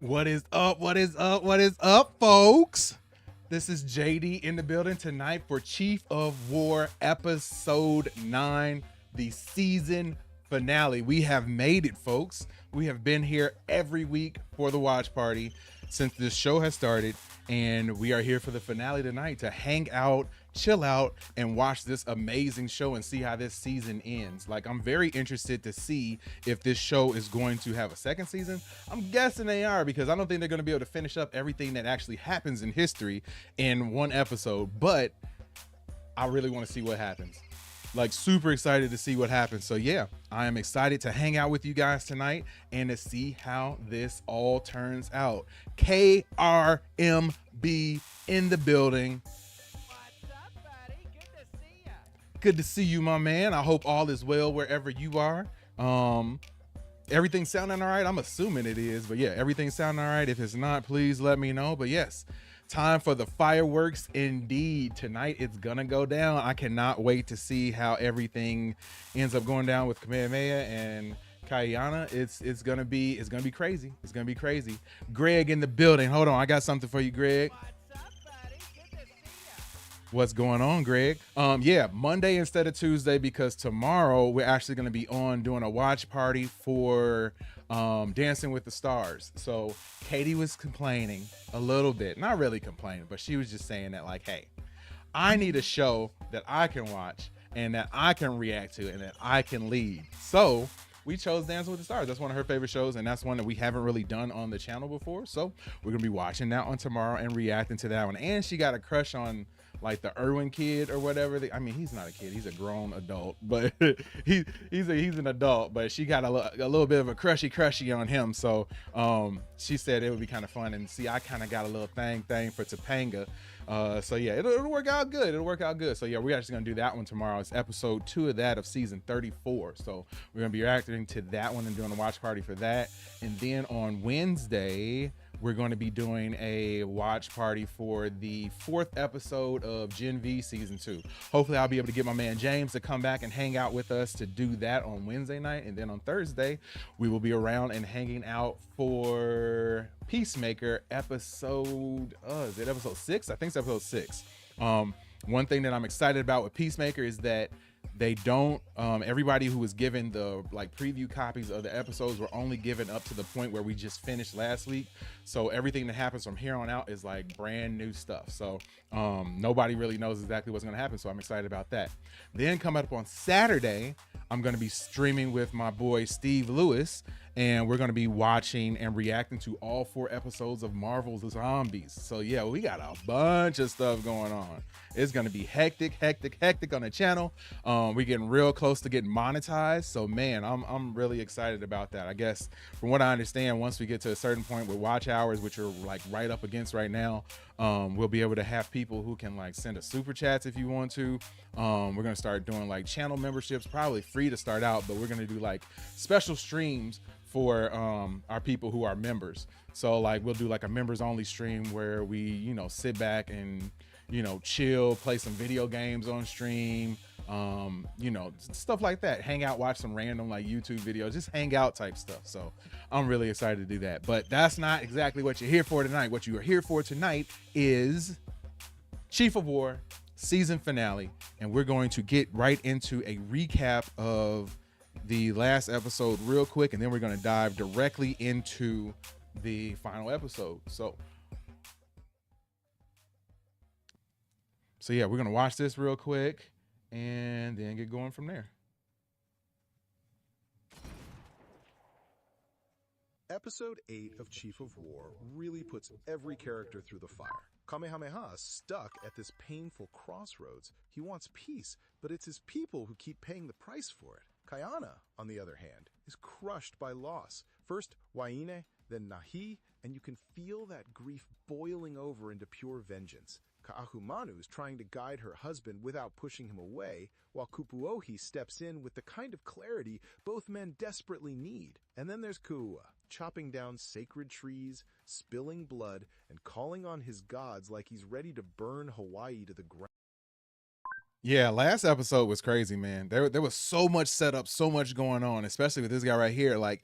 What is up? What is up? What is up, folks? This is JD in the building tonight for Chief of War episode 9, the season finale. We have made it, folks. We have been here every week for the watch party since this show has started, and we are here for the finale tonight to hang out, chill out, and watch this amazing show and see how this season ends. Like, I'm very interested to see if this show is going to have a second season. I'm guessing they are, because I don't think they're going to be able to finish up everything that actually happens in history in one episode, but I really want to see what happens. Like, super excited to see what happens. So yeah, I am excited to hang out with you guys tonight and to see how this all turns out. KRMB in the building. What's up, buddy? Good to see ya. Good to see you, my man. I hope all is well wherever you are. Everything sounding all right? I'm assuming it is, but yeah, everything sounding all right. If it's not, please let me know. But yes, time for the fireworks indeed. Tonight it's gonna go down. I cannot wait to see how everything ends up going down with Kamehameha and Kaina. It's gonna be crazy. It's gonna be crazy. Greg in the building. Hold on, I got something for you, Greg. What's up, buddy? Good to see ya. What's going on, Greg? Yeah, Monday instead of Tuesday, because tomorrow we're actually going to be on doing a watch party for Dancing with the Stars. So Katie was complaining a little bit, not really complaining, but she was just saying that, like, hey, I need a show that I can watch and that I can react to and that I can lead. So we chose Dancing with the Stars. That's one of her favorite shows, and that's one that we haven't really done on the channel before. So we're gonna be watching that one tomorrow and reacting to that one. And she got a crush on, like, the Irwin kid or whatever. I mean, he's not a kid; he's a grown adult, but he's an adult. But she got a little bit of a crushy on him. So she said it would be kind of fun. And see, I kind of got a little thing for Topanga. So yeah, it'll work out good. It'll work out good. So yeah, we're actually gonna do that one tomorrow. It's episode 2 of that, of season 34. So we're gonna be reacting to that one and doing a watch party for that. And then on Wednesday, we're going to be doing a watch party for the 4th episode of Gen V season 2. Hopefully I'll be able to get my man James to come back and hang out with us to do that on Wednesday night. And then on Thursday, we will be around and hanging out for Peacemaker episode, is it episode 6? I think it's episode 6. One thing that I'm excited about with Peacemaker is that they don't, everybody who was given the, like, preview copies of the episodes were only given up to the point where we just finished last week. So everything that happens from here on out is like brand new stuff. So nobody really knows exactly what's going to happen. So I'm excited about that. Then coming up on Saturday, I'm going to be streaming with my boy Steve Lewis, and we're going to be watching and reacting to all 4 episodes of Marvel's Zombies. So yeah, we got a bunch of stuff going on. It's going to be hectic on the channel. We're getting real close to getting monetized. So man, I'm really excited about that. I guess from what I understand, once we get to a certain point with watch hours, which are like right up against right now, we'll be able to have people who can, like, send us super chats if you want to. We're going to start doing, like, channel memberships, probably free to start out, but we're going to do, like, special streams for our people who are members. So, like, we'll do, like, a members only stream where we, you know, sit back and, you know, chill, play some video games on stream, you know, stuff like that. Hang out, watch some random, like, YouTube videos, just hang out type stuff. So I'm really excited to do that. But that's not exactly what you're here for tonight. What you are here for tonight is Chief of War season finale, and we're going to get right into a recap of the last episode real quick, and then we're going to dive directly into the final episode. So yeah, we're going to watch this real quick and then get going from there. Episode 8 of Chief of War really puts every character through the fire. Kamehameha is stuck at this painful crossroads. He wants peace, but it's his people who keep paying the price for it. Kaina, on the other hand, is crushed by loss. First Waiine, then Nahi, and you can feel that grief boiling over into pure vengeance. Ka'ahumanu is trying to guide her husband without pushing him away, while Kupuohi steps in with the kind of clarity both men desperately need. And then there's Kuua, chopping down sacred trees, spilling blood, and calling on his gods like he's ready to burn Hawaii to the ground. Yeah, last episode was crazy, man. There was so much setup, so much going on, especially with this guy right here. Like,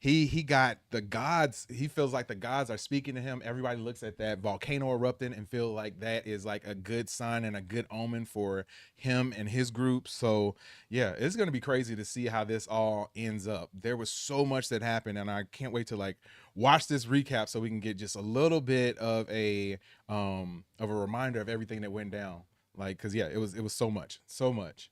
he got the gods. He feels like the gods are speaking to him. Everybody looks at that volcano erupting and feel like that is like a good sign and a good omen for him and his group. So yeah, it's gonna be crazy to see how this all ends up. There was so much that happened, and I can't wait to like watch this recap so we can get just a little bit of a reminder of everything that went down. Like, cause yeah, it was so much, so much.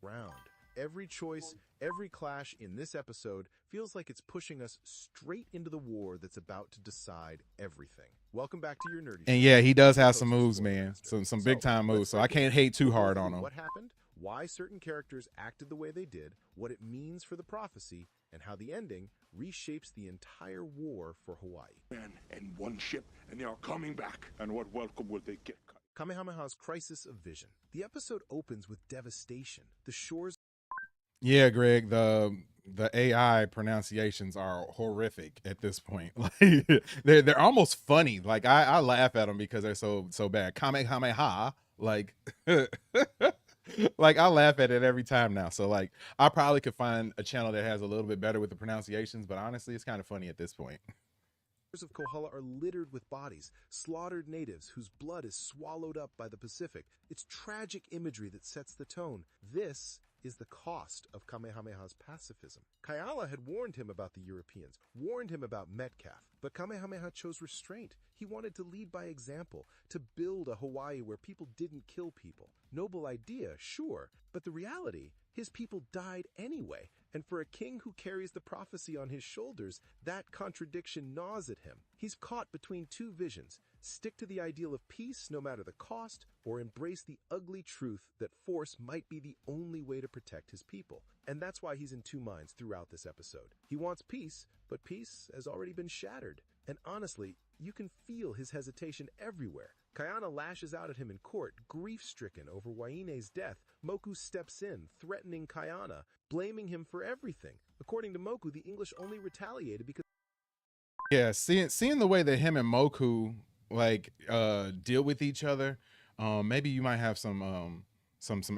Round. Every choice, every clash in this episode feels like it's pushing us straight into the war that's about to decide everything. Welcome back to your nerdy. And yeah, he does have some moves, man. Some big time moves. So I can't hate too hard on him. What happened? Why certain characters acted the way they did, what it means for the prophecy, and how the ending reshapes the entire war for Hawaii. Men and one ship, and they are coming back. And what welcome will they get? Kamehameha's crisis of vision. The episode opens with devastation. The shores. Yeah, Greg, the AI pronunciations are horrific at this point. Like they're almost funny. Like I laugh at them because they're so bad. Kamehameha, like like I laugh at it every time now. So like I probably could find a channel that has a little bit better with the pronunciations, but honestly, it's kind of funny at this point. Of Kohala are littered with bodies, slaughtered natives whose blood is swallowed up by the Pacific. It's tragic imagery that sets the tone. This is the cost of Kamehameha's pacifism. Kayala had warned him about the Europeans, warned him about Metcalfe, but Kamehameha chose restraint. He wanted to lead by example, to build a Hawaii where people didn't kill people. Noble idea, sure, but the reality, his people died anyway. And for a king who carries the prophecy on his shoulders, that contradiction gnaws at him. He's caught between two visions. Stick to the ideal of peace no matter the cost, or embrace the ugly truth that force might be the only way to protect his people. And that's why he's in two minds throughout this episode. He wants peace, but peace has already been shattered. And honestly, you can feel his hesitation everywhere. Kayana lashes out at him in court, grief-stricken over Waine's death. Moku steps in, threatening Kayana, blaming him for everything. According to Moku, the English only retaliated because... Yeah, seeing the way that him and Moku like deal with each other, maybe you might have some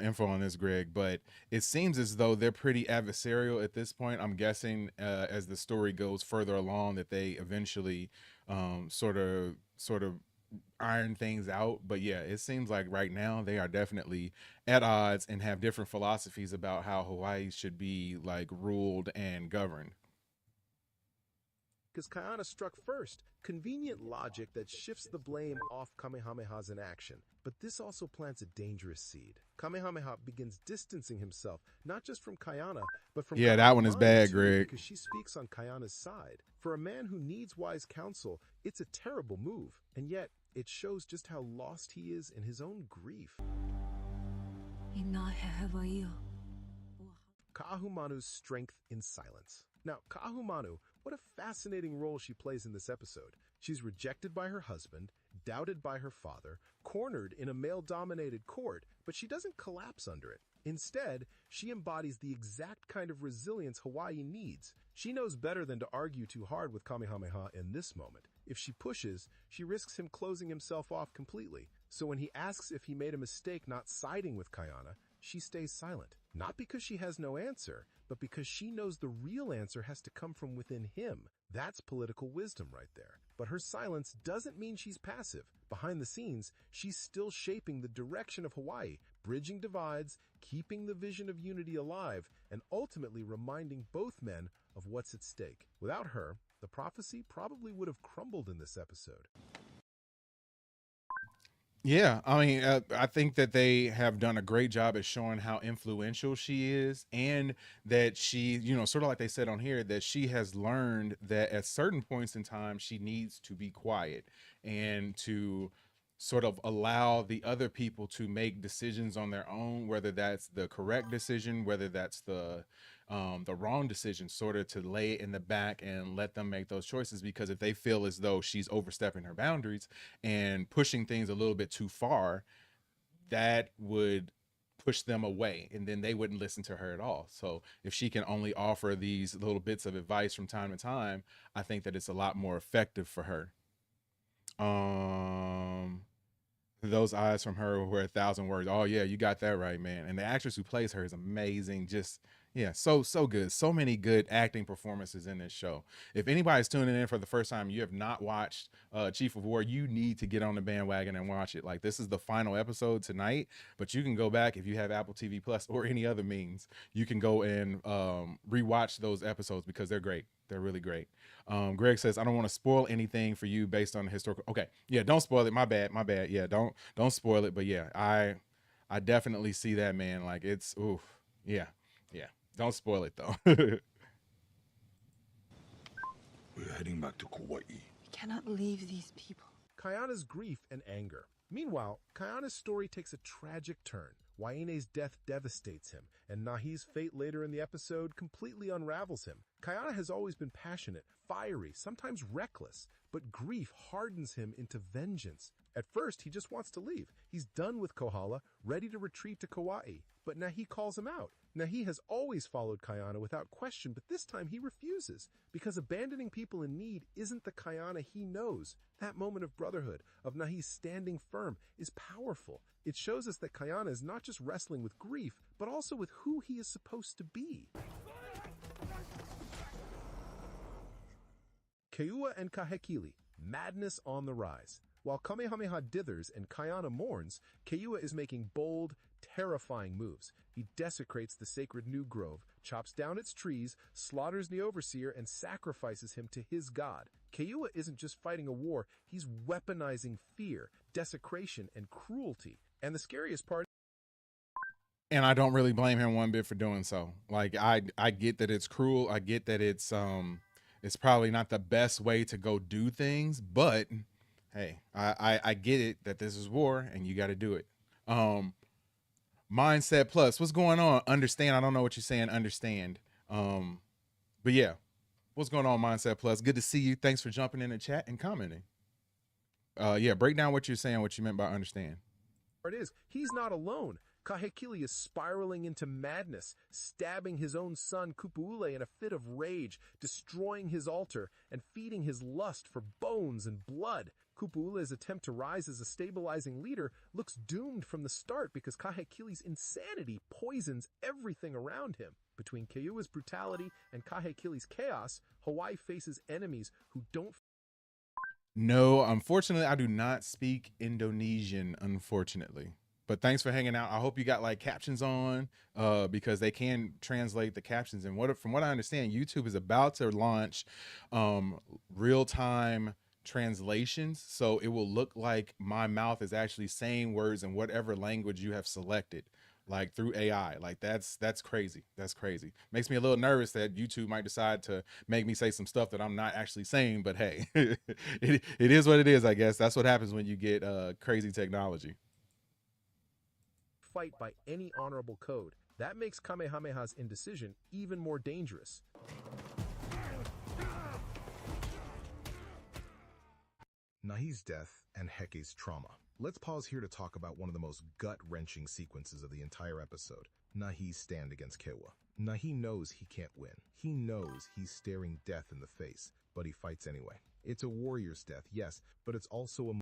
info on this, Greg, but it seems as though they're pretty adversarial at this point. I'm guessing as the story goes further along that they eventually sort of iron things out. But yeah, it seems like right now they are definitely at odds and have different philosophies about how Hawaii should be like ruled and governed. Because Kayana struck first. Convenient logic that shifts the blame off Kamehameha's inaction. But this also plants a dangerous seed. Kamehameha begins distancing himself, not just from Kayana, but from... Yeah, that one is bad, Greg. Because she speaks on Kayana's side. For a man who needs wise counsel, it's a terrible move. And yet, it shows just how lost he is in his own grief. Ka'ahumanu's strength in silence. Now, Ka'ahumanu, what a fascinating role she plays in this episode. She's rejected by her husband, doubted by her father, cornered in a male-dominated court, but she doesn't collapse under it. Instead, she embodies the exact kind of resilience Hawaii needs. She knows better than to argue too hard with Kamehameha in this moment. If she pushes, she risks him closing himself off completely. So when he asks if he made a mistake not siding with Kayana, she stays silent. Not because she has no answer, but because she knows the real answer has to come from within him. That's political wisdom right there. But her silence doesn't mean she's passive. Behind the scenes, she's still shaping the direction of Hawaii, bridging divides, keeping the vision of unity alive, and ultimately reminding both men of what's at stake. Without her, the prophecy probably would have crumbled in this episode. Yeah, I mean, I think that they have done a great job at showing how influential she is, and that she, sort of like they said on here, that she has learned that at certain points in time, she needs to be quiet and to sort of allow the other people to make decisions on their own, whether that's the correct decision, whether that's the wrong decision, sort of to lay it in the back and let them make those choices. Because if they feel as though she's overstepping her boundaries and pushing things a little bit too far, that would push them away, and then they wouldn't listen to her at all. So if she can only offer these little bits of advice from time to time, I think that it's a lot more effective for her. Those eyes from her were 1,000 words. Oh yeah, you got that right, man. And the actress who plays her is amazing. Just, Yeah, so good. So many good acting performances in this show. If anybody's tuning in for the first time, you have not watched Chief of War, you need to get on the bandwagon and watch it. Like, this is the final episode tonight, but you can go back if you have Apple TV Plus or any other means. You can go and rewatch those episodes because they're great. They're really great. Greg says, I don't want to spoil anything for you based on the historical. Okay, yeah, don't spoil it. My bad. Yeah, don't spoil it. But yeah, I definitely see that, man. Like, it's oof. Yeah. Don't spoil it though. We're heading back to Kauai. We cannot leave these people. Kayana's grief and anger. Meanwhile, Kayana's story takes a tragic turn. Waine's death devastates him, and Nahi's fate later in the episode completely unravels him. Kayana has always been passionate, fiery, sometimes reckless, but grief hardens him into vengeance. At first, he just wants to leave. He's done with Kohala, ready to retreat to Kauai. But Nahi calls him out. Nahi has always followed Kayana without question, but this time he refuses, because abandoning people in need isn't the Kayana he knows. That moment of brotherhood, of Nahi standing firm, is powerful. It shows us that Kayana is not just wrestling with grief, but also with who he is supposed to be. Keua and Kahekili, madness on the rise. While Kamehameha dithers and Kayana mourns, Keua is making bold, terrifying moves. He desecrates the sacred New Grove, chops down its trees, slaughters the overseer, and sacrifices him to his god. Keua isn't just fighting a war, he's weaponizing fear, desecration, and cruelty. And the scariest part, And I don't really blame him one bit for doing so. Like, I get that it's cruel. I get that it's probably not the best way to go do things, but hey, I get it that this is war and you got to do it. Mindset Plus, what's going on? Understand. I don't know what you're saying. Understand. But yeah, what's going on, Mindset Plus? Good to see you. Thanks for jumping in the chat and commenting. Yeah, break down what you're saying, what you meant by understand. he's not alone. Kahekili is spiraling into madness, stabbing his own son Kupuule in a fit of rage, destroying his altar, and feeding his lust for bones and blood. Kupuule's attempt to rise as a stabilizing leader looks doomed from the start because Kahekili's insanity poisons everything around him. Between Keua's brutality and Kahekili's chaos, Hawaii faces enemies who don't... No, unfortunately, I do not speak Indonesian, unfortunately. But thanks for hanging out. I hope you got like captions on because they can translate the captions. And from what I understand, YouTube is about to launch real-time translations. So it will look like my mouth is actually saying words in whatever language you have selected, like through AI. Like that's crazy. That's crazy. Makes me a little nervous that YouTube might decide to make me say some stuff that I'm not actually saying. But hey, it is what it is, I guess. That's what happens when you get crazy technology. Fight by any honorable code. That makes Kamehameha's indecision even more dangerous. Nahi's death and Heke's trauma. Let's pause here to talk about one of the most gut-wrenching sequences of the entire episode. Nahi's stand against Keua. Nahi knows he can't win. He knows he's staring death in the face, but he fights anyway. It's a warrior's death, yes, but it's also a...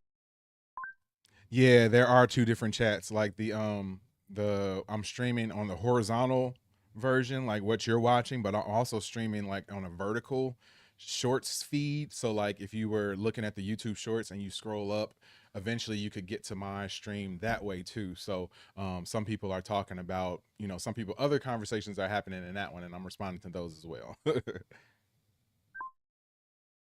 Yeah, there are two different chats. Like I'm streaming on the horizontal version, like what you're watching, but I'm also streaming like on a vertical shorts feed. So like if you were looking at the YouTube shorts and you scroll up, eventually you could get to my stream that way too. So some people are talking about, other conversations are happening in that one, and I'm responding to those as well.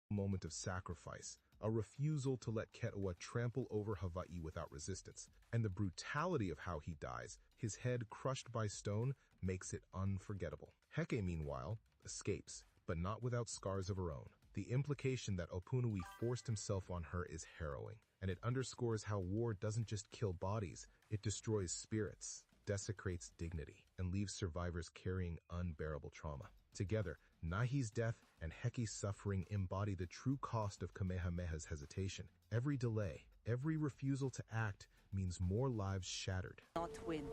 Moment of sacrifice, a refusal to let Keua trample over Hawaii without resistance, and the brutality of how he dies, his head crushed by stone, makes it unforgettable. Heke, meanwhile, escapes, but not without scars of her own. The implication that Opunui forced himself on her is harrowing, and it underscores how war doesn't just kill bodies, it destroys spirits, desecrates dignity, and leaves survivors carrying unbearable trauma. Together, Nahi's death and Heke's suffering embody the true cost of Kamehameha's hesitation. Every delay, every refusal to act means more lives shattered. Not win.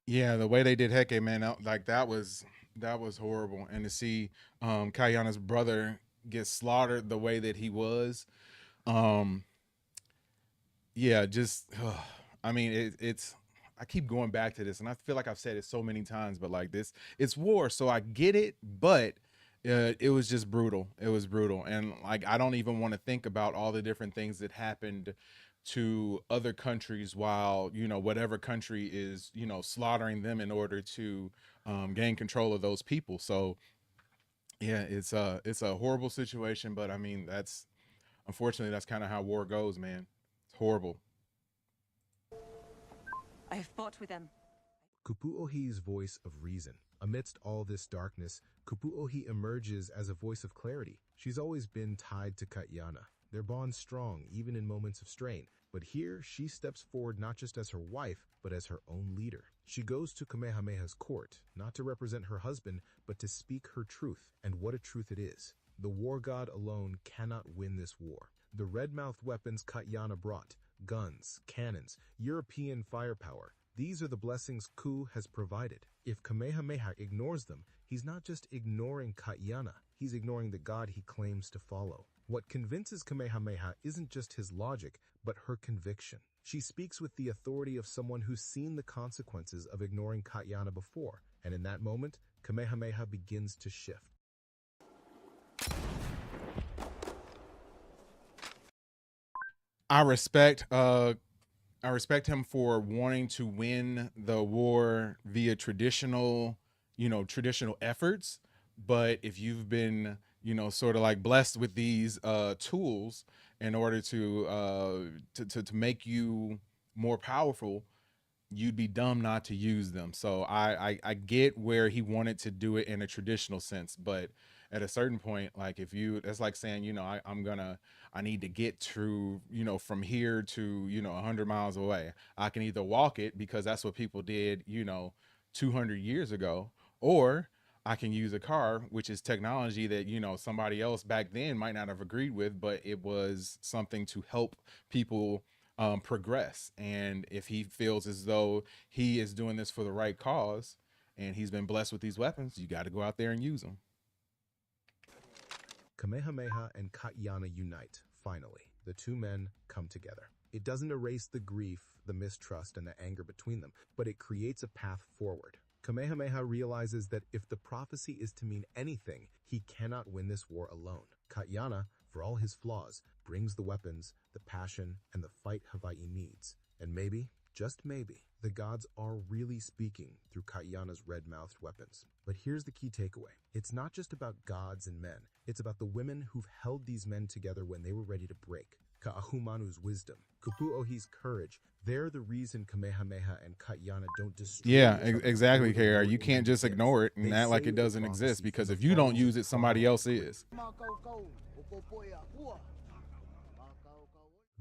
Yeah, the way they did Heke, man, that was horrible. And to see Kayana's brother get slaughtered the way that he was, I mean, it's I keep going back to this, and I feel like I've said it so many times, but like this, it's war, so I get it, but it was just brutal. It was brutal, and like I don't even want to think about all the different things that happened to other countries while whatever country is slaughtering them in order to gain control of those people. So yeah, it's a horrible situation, but I mean that's unfortunately that's kind of how war goes, man. It's horrible. I have fought with them. Kupu'ohi's voice of reason. Amidst all this darkness, Kupu'ohi emerges as a voice of clarity. She's always been tied to Kaiana. Their bond's strong, even in moments of strain. But here, she steps forward not just as her wife, but as her own leader. She goes to Kamehameha's court, not to represent her husband, but to speak her truth. And what a truth it is. The war god alone cannot win this war. The red-mouthed weapons Kaiana brought, guns, cannons, European firepower, these are the blessings Ku has provided. If Kamehameha ignores them, he's not just ignoring Kaiana, he's ignoring the god he claims to follow. What convinces Kamehameha isn't just his logic, but her conviction. She speaks with the authority of someone who's seen the consequences of ignoring Kaiana before, and in that moment, Kamehameha begins to shift. I respect him for wanting to win the war via traditional efforts. But if you've been, sort of like blessed with these tools in order to make you more powerful, you'd be dumb not to use them. So I get where he wanted to do it in a traditional sense, but at a certain point, like that's like saying, I need to get to, from here to, 100 miles away. I can either walk it because that's what people did, 200 years ago, or I can use a car, which is technology that, somebody else back then might not have agreed with, but it was something to help people progress. And if he feels as though he is doing this for the right cause and he's been blessed with these weapons, you got to go out there and use them. Kamehameha and Kaiana unite, finally. The two men come together. It doesn't erase the grief, the mistrust, and the anger between them, but it creates a path forward. Kamehameha realizes that if the prophecy is to mean anything, he cannot win this war alone. Kaiana, for all his flaws, brings the weapons, the passion, and the fight Hawaii needs. And maybe, just maybe, the gods are really speaking through Kaiana's red-mouthed weapons. But here's the key takeaway. It's not just about gods and men. It's about the women who've held these men together when they were ready to break. Ka'ahumanu's wisdom, Kupu'ohi's courage, they're the reason Kamehameha and Kaiana don't destroy. Yeah, exactly, Kara. You can't just ignore it and act like it doesn't exist, because if you don't use it, somebody else is.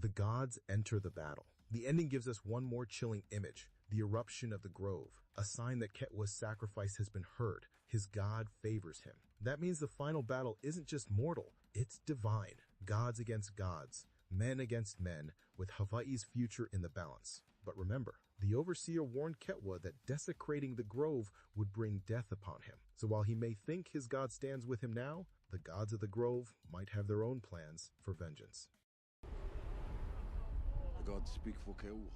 The gods enter the battle. The ending gives us one more chilling image, the eruption of the grove, a sign that Ketwa's sacrifice has been heard. His god favors him. That means the final battle isn't just mortal, it's divine. Gods against gods, men against men, with Hawaii's future in the balance. But remember, the overseer warned Ketwa that desecrating the grove would bring death upon him. So while he may think his god stands with him now, the gods of the grove might have their own plans for vengeance. The gods speak for Keua.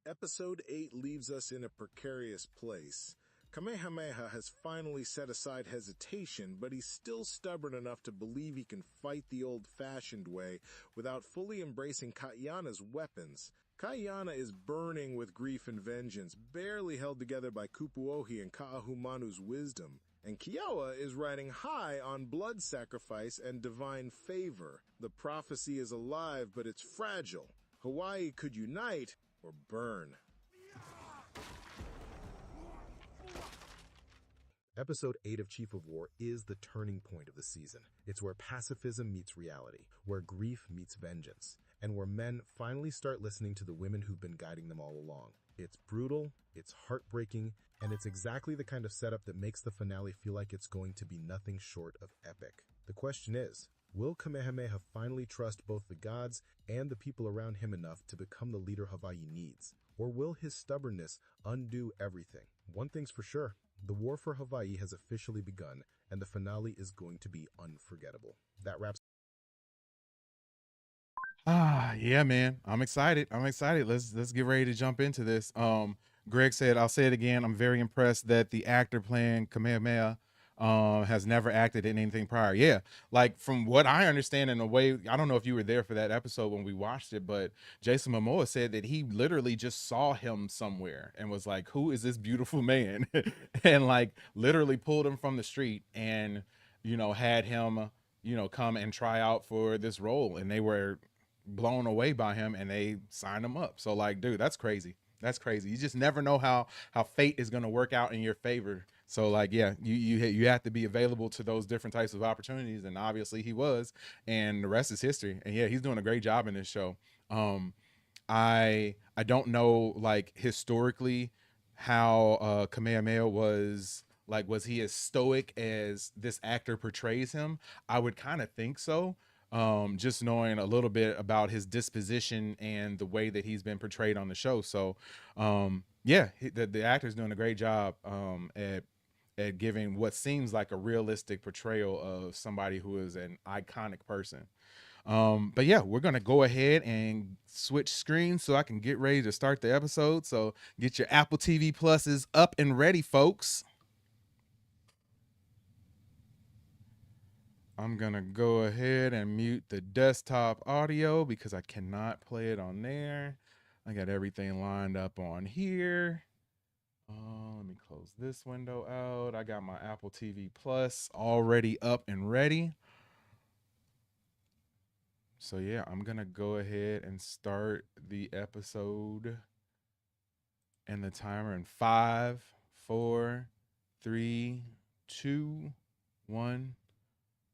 Episode 8 leaves us in a precarious place. Kamehameha has finally set aside hesitation, but he's still stubborn enough to believe he can fight the old-fashioned way without fully embracing Kaiana's weapons. Kaiana is burning with grief and vengeance, barely held together by Kupu'ohi and Ka'ahumanu's wisdom. And Kiowa is riding high on blood sacrifice and divine favor. The prophecy is alive, but it's fragile. Hawaii could unite or burn. Episode 8 of Chief of War is the turning point of the season. It's where pacifism meets reality, where grief meets vengeance, and where men finally start listening to the women who've been guiding them all along. It's brutal, it's heartbreaking, and it's exactly the kind of setup that makes the finale feel like it's going to be nothing short of epic. The question is, will Kamehameha finally trust both the gods and the people around him enough to become the leader Hawaii needs? Or will his stubbornness undo everything? One thing's for sure. The war for Hawaii has officially begun, and the finale is going to be unforgettable. That wraps Yeah, man. I'm excited. I'm excited. Let's get ready to jump into this. Greg said, I'll say it again. I'm very impressed that the actor playing Kamehameha has never acted in anything prior. Yeah. Like from what I understand in a way, I don't know if you were there for that episode when we watched it, but Jason Mamoa said that he literally just saw him somewhere and was like, who is this beautiful man? And like literally pulled him from the street and, had him, come and try out for this role. And they were blown away by him and they signed him up. So like, dude, that's crazy. That's crazy. You just never know how fate is going to work out in your favor. So like, yeah, you have to be available to those different types of opportunities, and obviously he was, and the rest is history. And yeah, he's doing a great job in this show. I don't know like historically how Kamehameha was like. Was he as stoic as this actor portrays him? I would kind of think so, just knowing a little bit about his disposition and the way that he's been portrayed on the show. So, yeah, the actor's doing a great job at giving what seems like a realistic portrayal of somebody who is an iconic person. But yeah, we're gonna go ahead and switch screens so I can get ready to start the episode. So get your Apple TV Pluses up and ready, folks. I'm gonna go ahead and mute the desktop audio because I cannot play it on there. I got everything lined up on here. Let me close this window out. I got my Apple TV Plus already up and ready. So yeah, I'm gonna go ahead and start the episode and the timer in 5, 4, 3, 2, 1.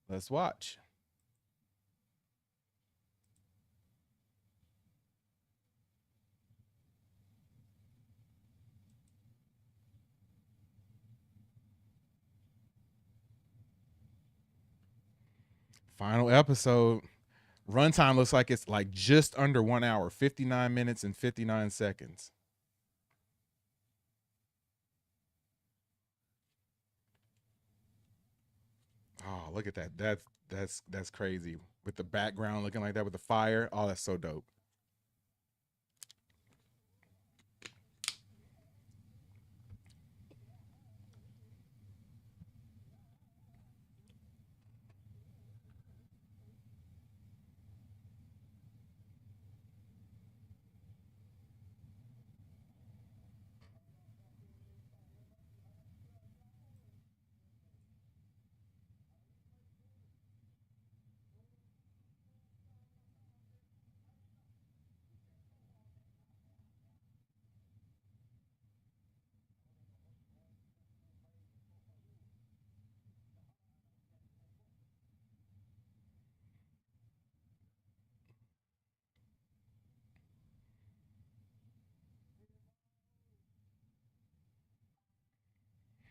Let's watch. Final episode. Runtime looks like it's like just under 1 hour, 59 minutes and 59 seconds. Oh, look at that. That's crazy. With the background looking like that with the fire. Oh, that's so dope.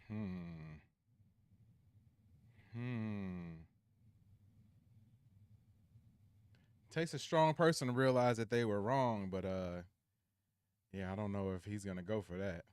Hmm. Hmm. Takes a strong person to realize that they were wrong, but yeah, I don't know if he's gonna go for that.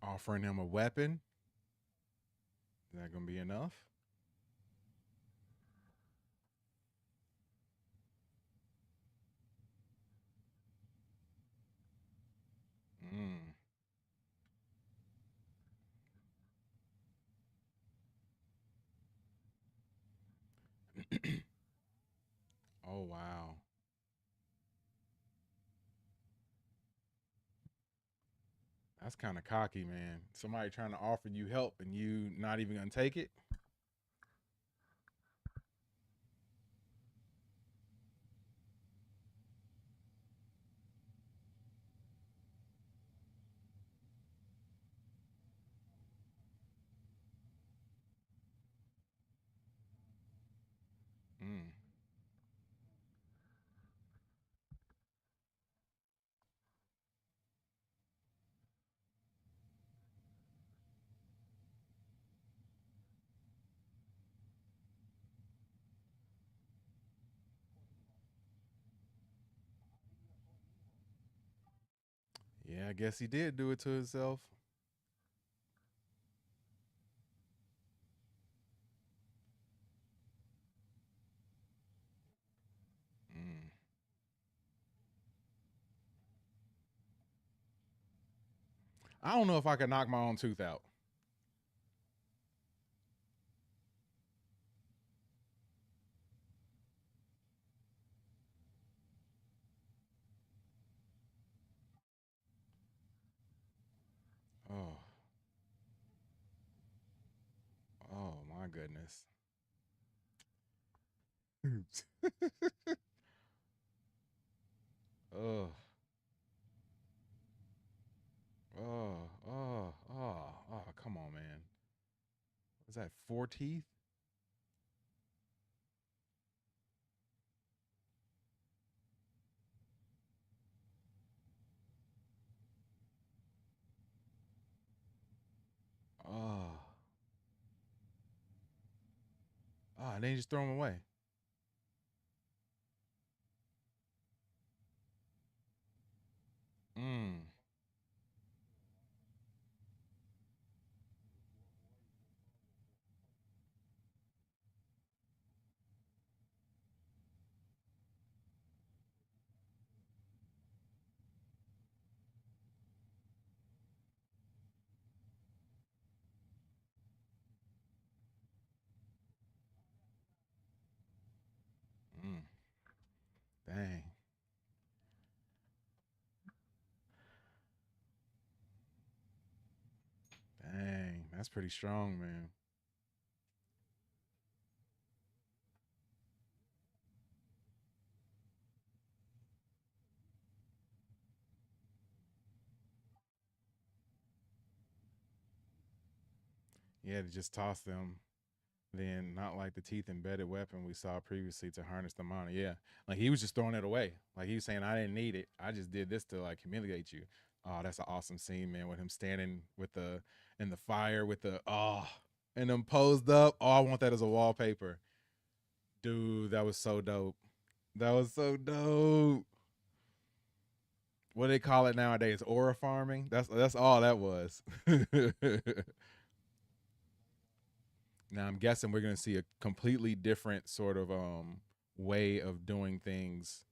Offering him a weapon. Is that gonna be enough? Mm. Oh wow. That's kind of cocky, man. Somebody trying to offer you help and you not even gonna take it. Yeah, I guess he did do it to himself. Mm. I don't know if I could knock my own tooth out. Oh, oh my goodness. Oh, oh, come on, man. Was that four teeth? Oh, oh, and then you just throw them away. Mm, mm, dang, dang. That's pretty strong, man. Yeah, to just toss them, then not like the teeth embedded weapon we saw previously to harness the mana. Yeah, like he was just throwing it away. Like he was saying, I didn't need it. I just did this to like humiliate you. Oh, that's an awesome scene, man. With him standing with the in the fire with the and them posed up. Oh, I want that as a wallpaper, dude. That was so dope. That was so dope. What do they call it nowadays? Aura farming. That's all that was. Now I'm guessing we're gonna see a completely different sort of way of doing things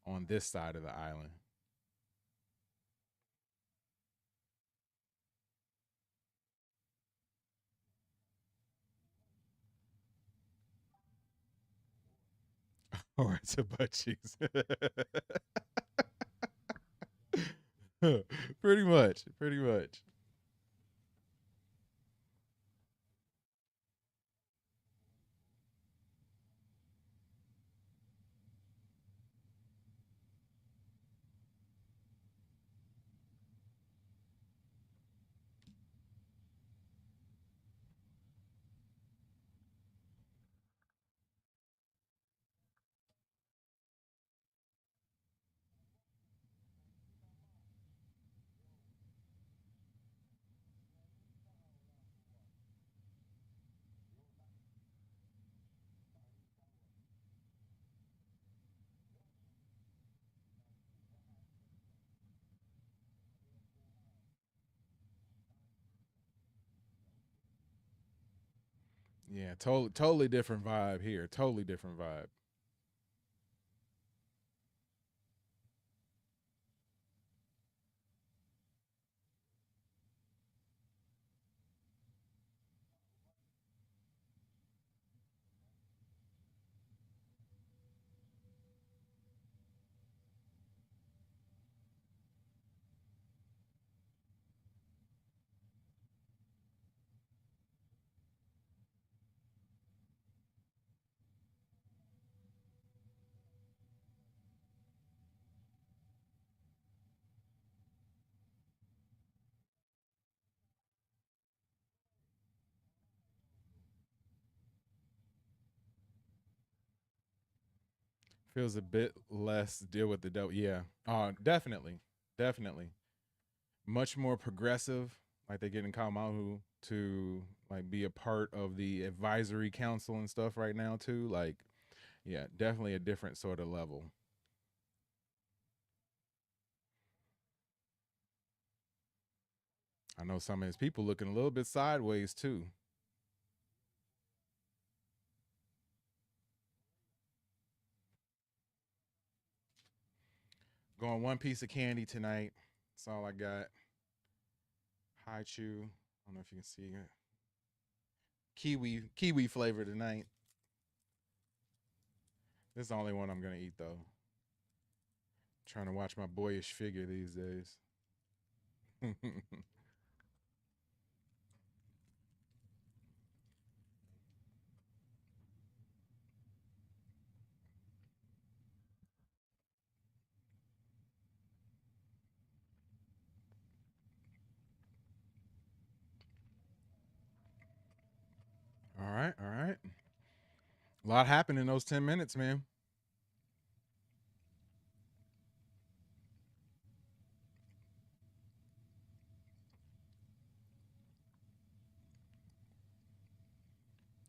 on this side of the island. Or it's a butt cheeks. Pretty much. Pretty much. Yeah, totally different vibe here. Totally different vibe. Feels a bit less deal with the dope. Yeah. Definitely. Definitely. Much more progressive. Like they getting Kamahu to like be a part of the advisory council and stuff right now too. Like, yeah, definitely a different sort of level. I know some of his people looking a little bit sideways too. Going one piece of candy tonight. That's all I got. High chew. I don't know if you can see it. Kiwi flavor tonight. This is the only one I'm gonna eat though. Trying to watch my boyish figure these days. All right, all right. A lot happened in those 10 minutes, man.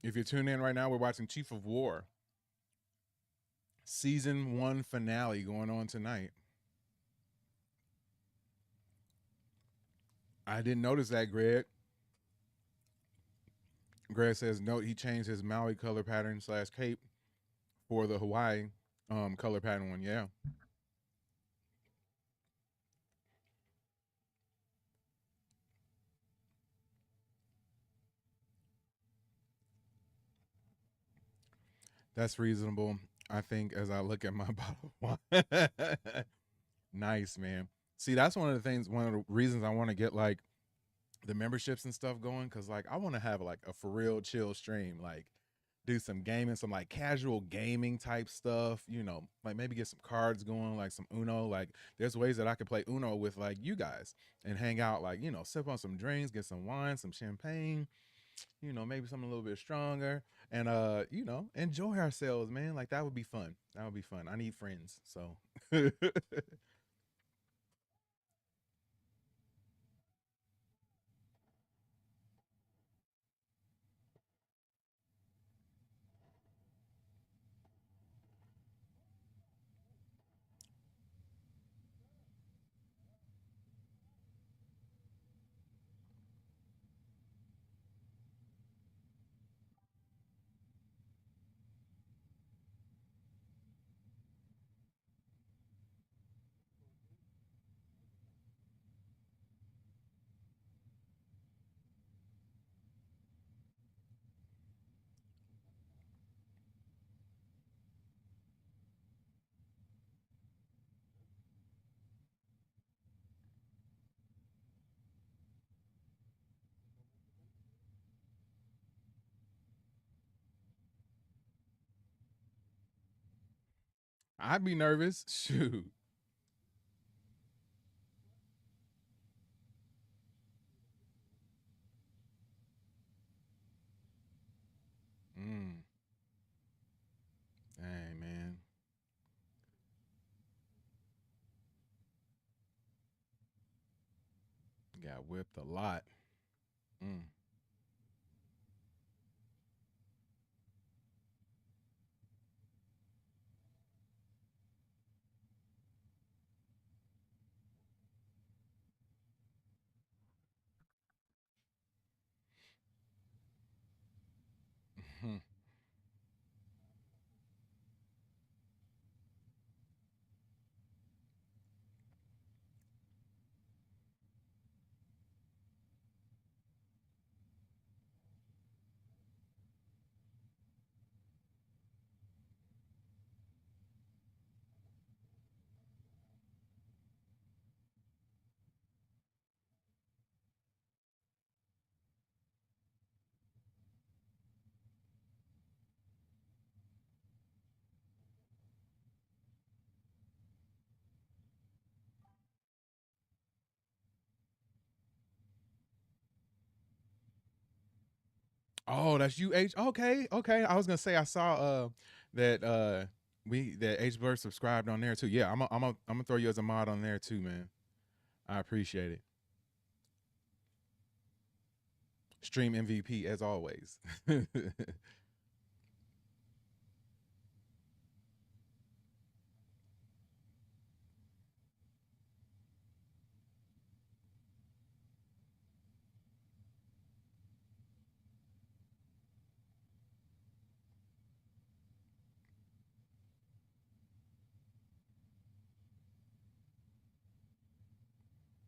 If you're tuning in right now, we're watching Chief of War. Season 1 finale going on tonight. I didn't notice that, Greg. Greg says, note he changed his Maui color pattern / cape for the Hawaii color pattern one. Yeah. That's reasonable. I think as I look at my bottle of wine. Nice, man. See, that's one of the things, one of the reasons I want to get like the memberships and stuff going, because like I want to have like a for real chill stream, like do some gaming, some like casual gaming type stuff, you know, like maybe get some cards going, like some Uno. Like there's ways that I could play Uno with like you guys and hang out, like, you know, sip on some drinks, get some wine, some champagne, you know, maybe something a little bit stronger, and you know, enjoy ourselves, man. Like that would be fun. That would be fun. I need friends, so I'd be nervous. Shoot. Mm. Dang, man. Got whipped a lot. Mm. Oh, that's you, H. Okay, okay. I was gonna say I saw that that H Blur subscribed on there too. Yeah, I'm gonna throw you as a mod on there too, man. I appreciate it. Stream MVP as always.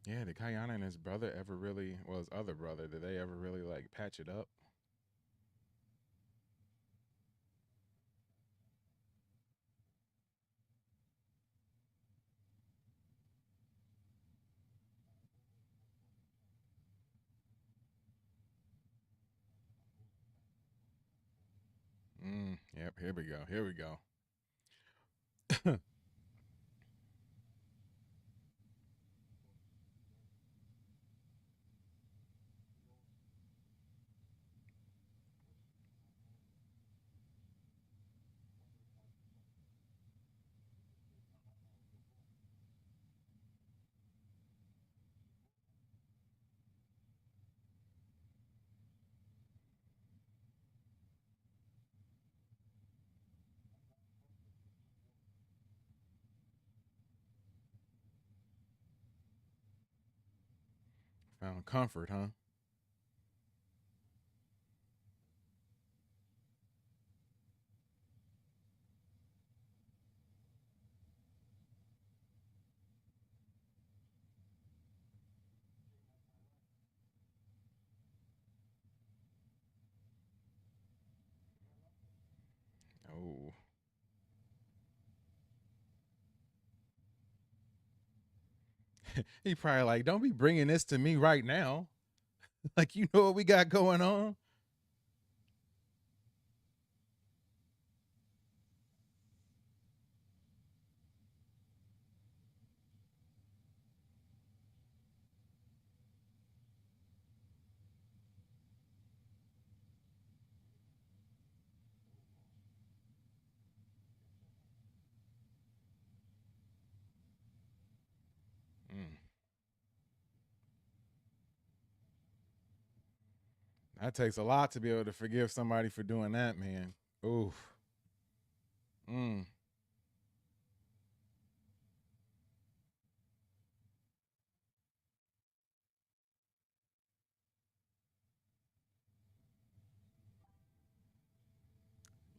Yeah, did Kayana and his brother ever really, well, his other brother, did they ever really like patch it up? Yep, here we go. Here we go. Found comfort, huh? Oh, he probably like, don't be bringing this to me right now. Like, you know what we got going on? Mm, that takes a lot to be able to forgive somebody for doing that, man. Oof. Mm.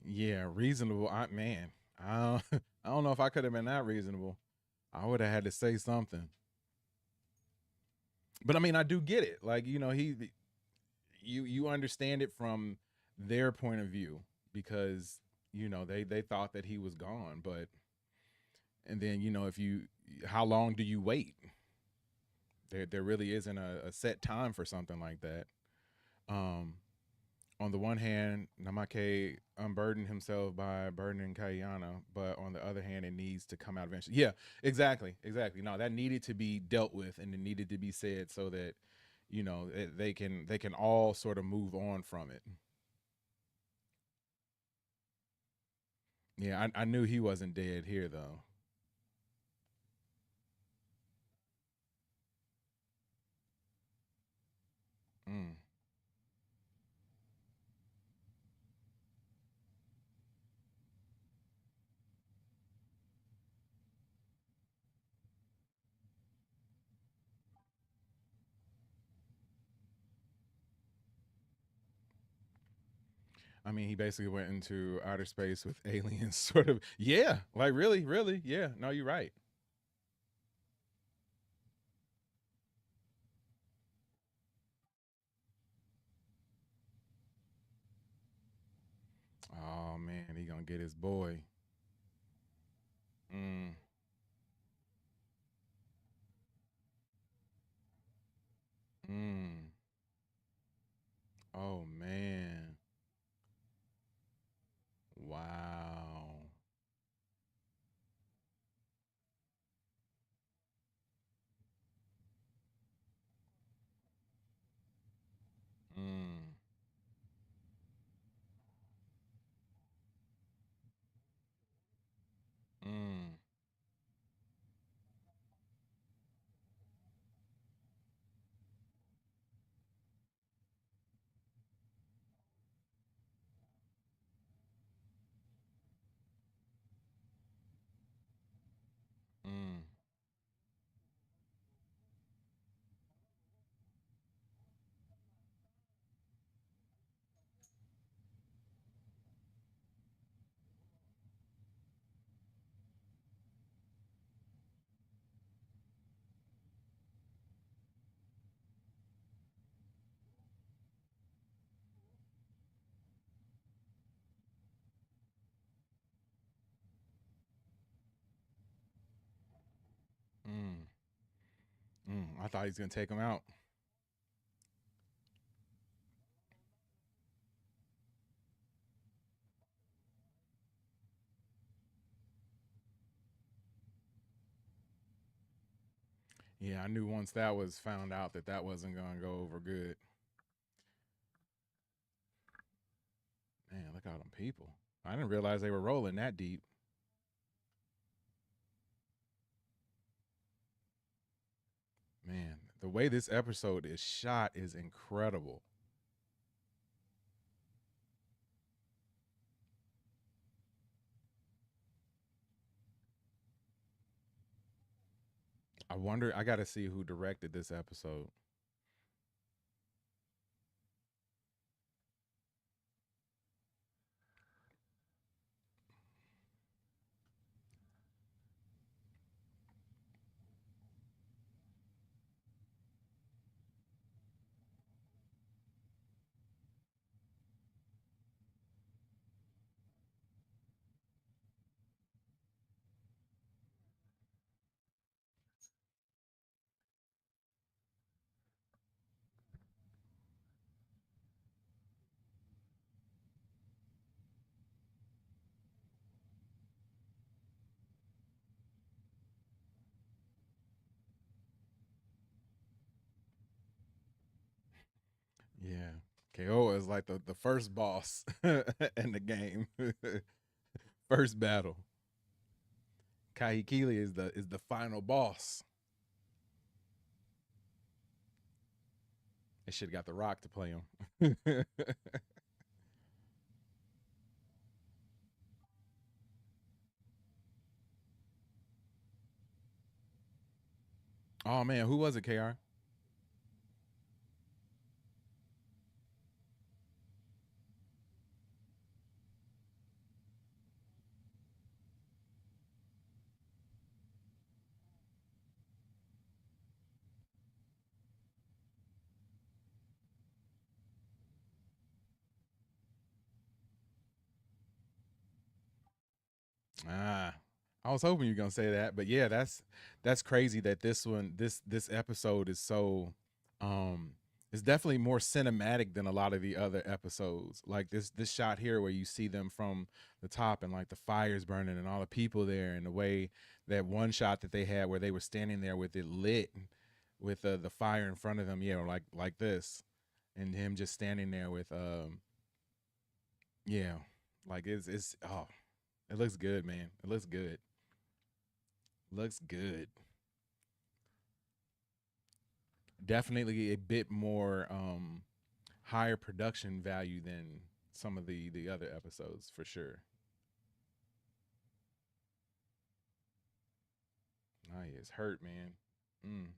Yeah, reasonable. Man, I I don't know if I could have been that reasonable. I would have had to say something. But I mean, I do get it. Like, you understand it from their point of view because they thought that he was gone, but and then if you how long do you wait? There really isn't a set time for something like that. Um, on the one hand, Namake unburdened himself by burdening Kayana, but on the other hand, it needs to come out eventually. Yeah, exactly, exactly. No, that needed to be dealt with, and it needed to be said so that they can all sort of move on from it. Yeah, I knew he wasn't dead here though. Mm. I mean, he basically went into outer space with aliens, sort of. Yeah, like really, really. Yeah, no, you're right. Oh man, he gonna get his boy. Mm, mm. Oh man. Wow. Mm, mm. I thought he was gonna take him out. Yeah, I knew once that was found out that that wasn't gonna go over good. Man, look at all them people. I didn't realize they were rolling that deep. Man, the way this episode is shot is incredible. I wonder, I got to see who directed this episode. Yeah. KO is like the first boss in the game. First battle. Kahikili is the final boss. They should have got The Rock to play him. Oh man, who was it, KR? Ah, I was hoping you were gonna say that, but yeah, that's crazy that this one this episode is so um it's definitely more cinematic than a lot of the other episodes. Like this shot here where you see them from the top and like the fires burning and all the people there, and the way that one shot that they had where they were standing there with it lit with the fire in front of them, yeah, like this, and him just standing there with yeah, like it's oh, it looks good, man. It looks good. Looks good. Definitely a bit more higher production value than some of the other episodes for sure. Oh, yeah, it's hurt, man. Mm.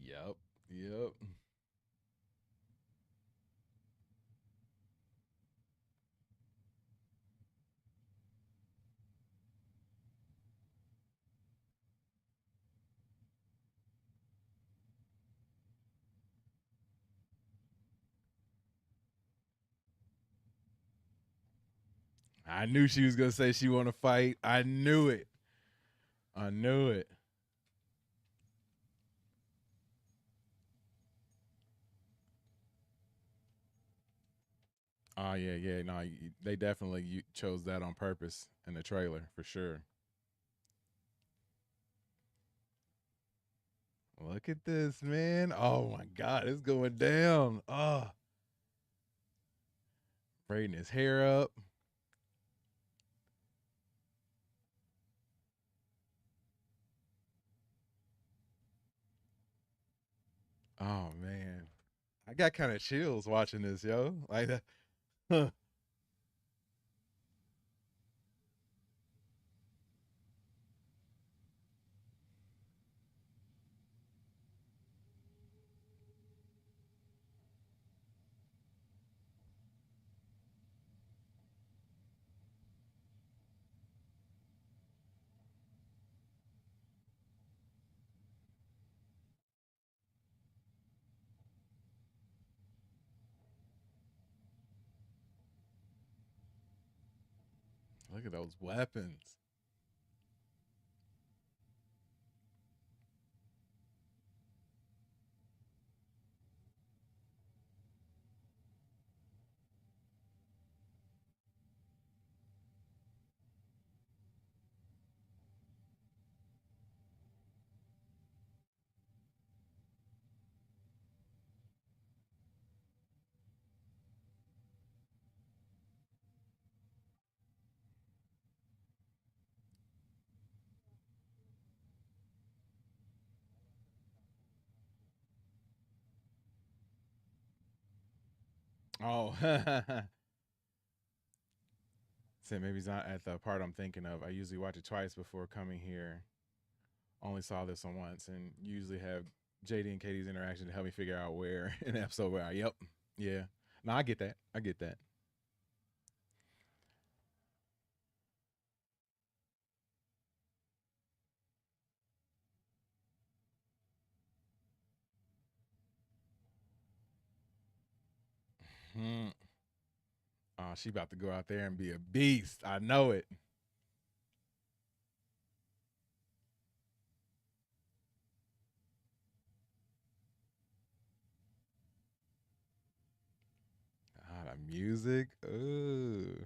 Yep. Yep. I knew she was gonna say she want to fight. I knew it. I knew it. Oh yeah, yeah. No, they definitely chose that on purpose in the trailer for sure. Look at this, man. Oh my God, it's going down. Oh, braiding his hair up. Oh man, I got kind of chills watching this, yo. Like, huh. Look at those weapons. Oh, so maybe it's not at the part I'm thinking of. I usually watch it twice before coming here. Only saw this one once, and usually have JD and Katie's interaction to help me figure out where in the episode where. Yep, yeah. No, I get that. I get that. Hmm. Oh, she about to go out there and be a beast. I know it. Ah, the music. Ooh.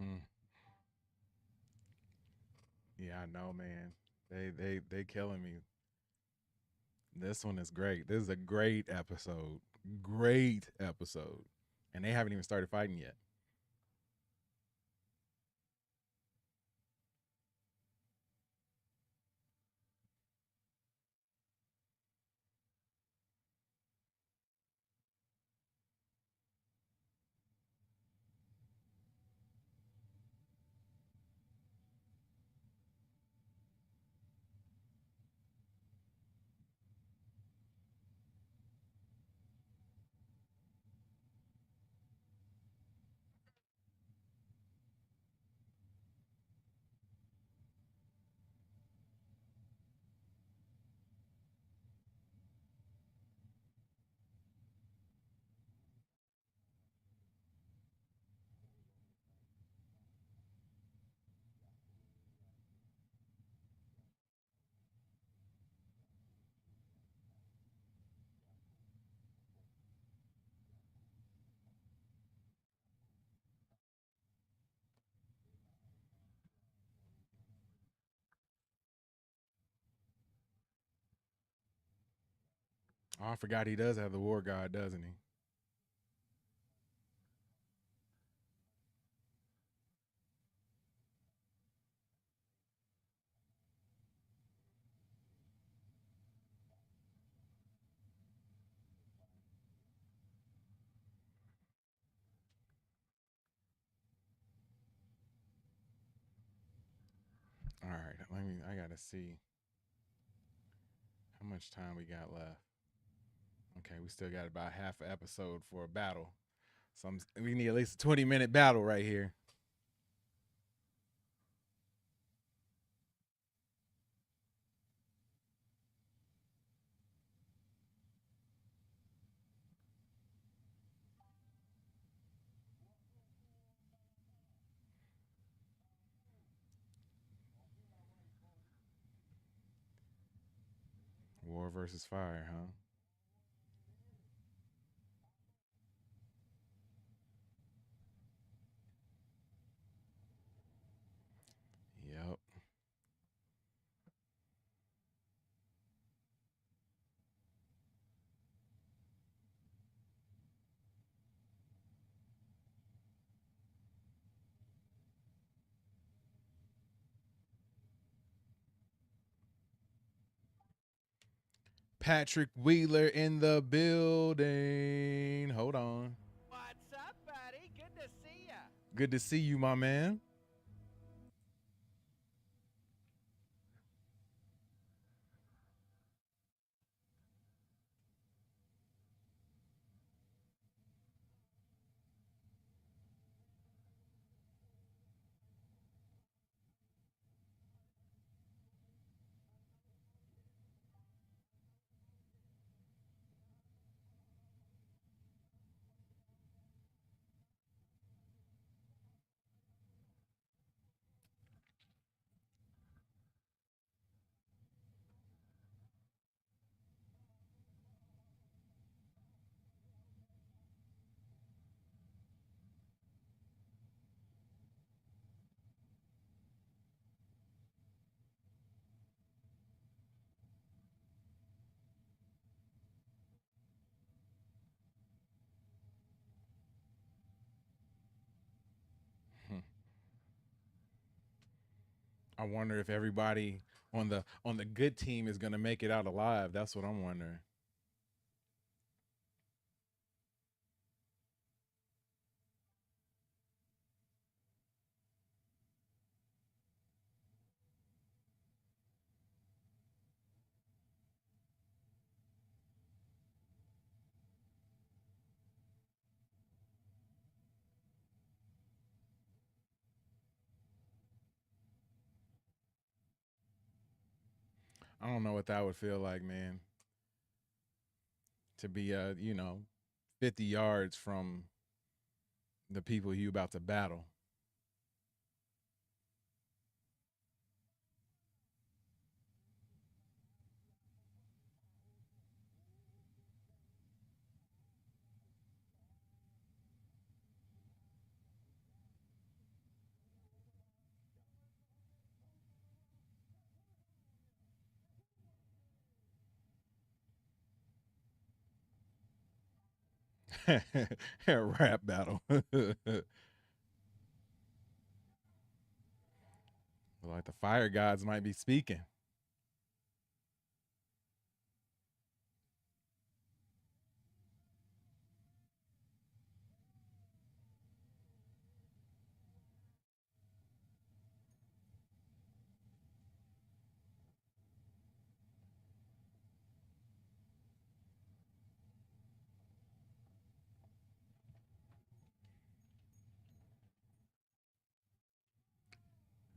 Mm. Yeah, I know, man. They killing me. This one is great. This is a great episode. Great episode. And they haven't even started fighting yet. Oh, I forgot he does have the war god, doesn't he? All right, I gotta see how much time we got left. Okay, we still got about half an episode for a battle. So we need at least a 20-minute battle right here. War versus fire, huh? Yep. Patrick Wheeler in the building. Hold on. What's up, buddy? Good to see ya. Good to see you, my man. I wonder if everybody on the good team is gonna make it out alive. That's what I'm wondering. I don't know what that would feel like, man. To be 50 yards from the people you about to battle. Rap battle. Like the fire gods might be speaking.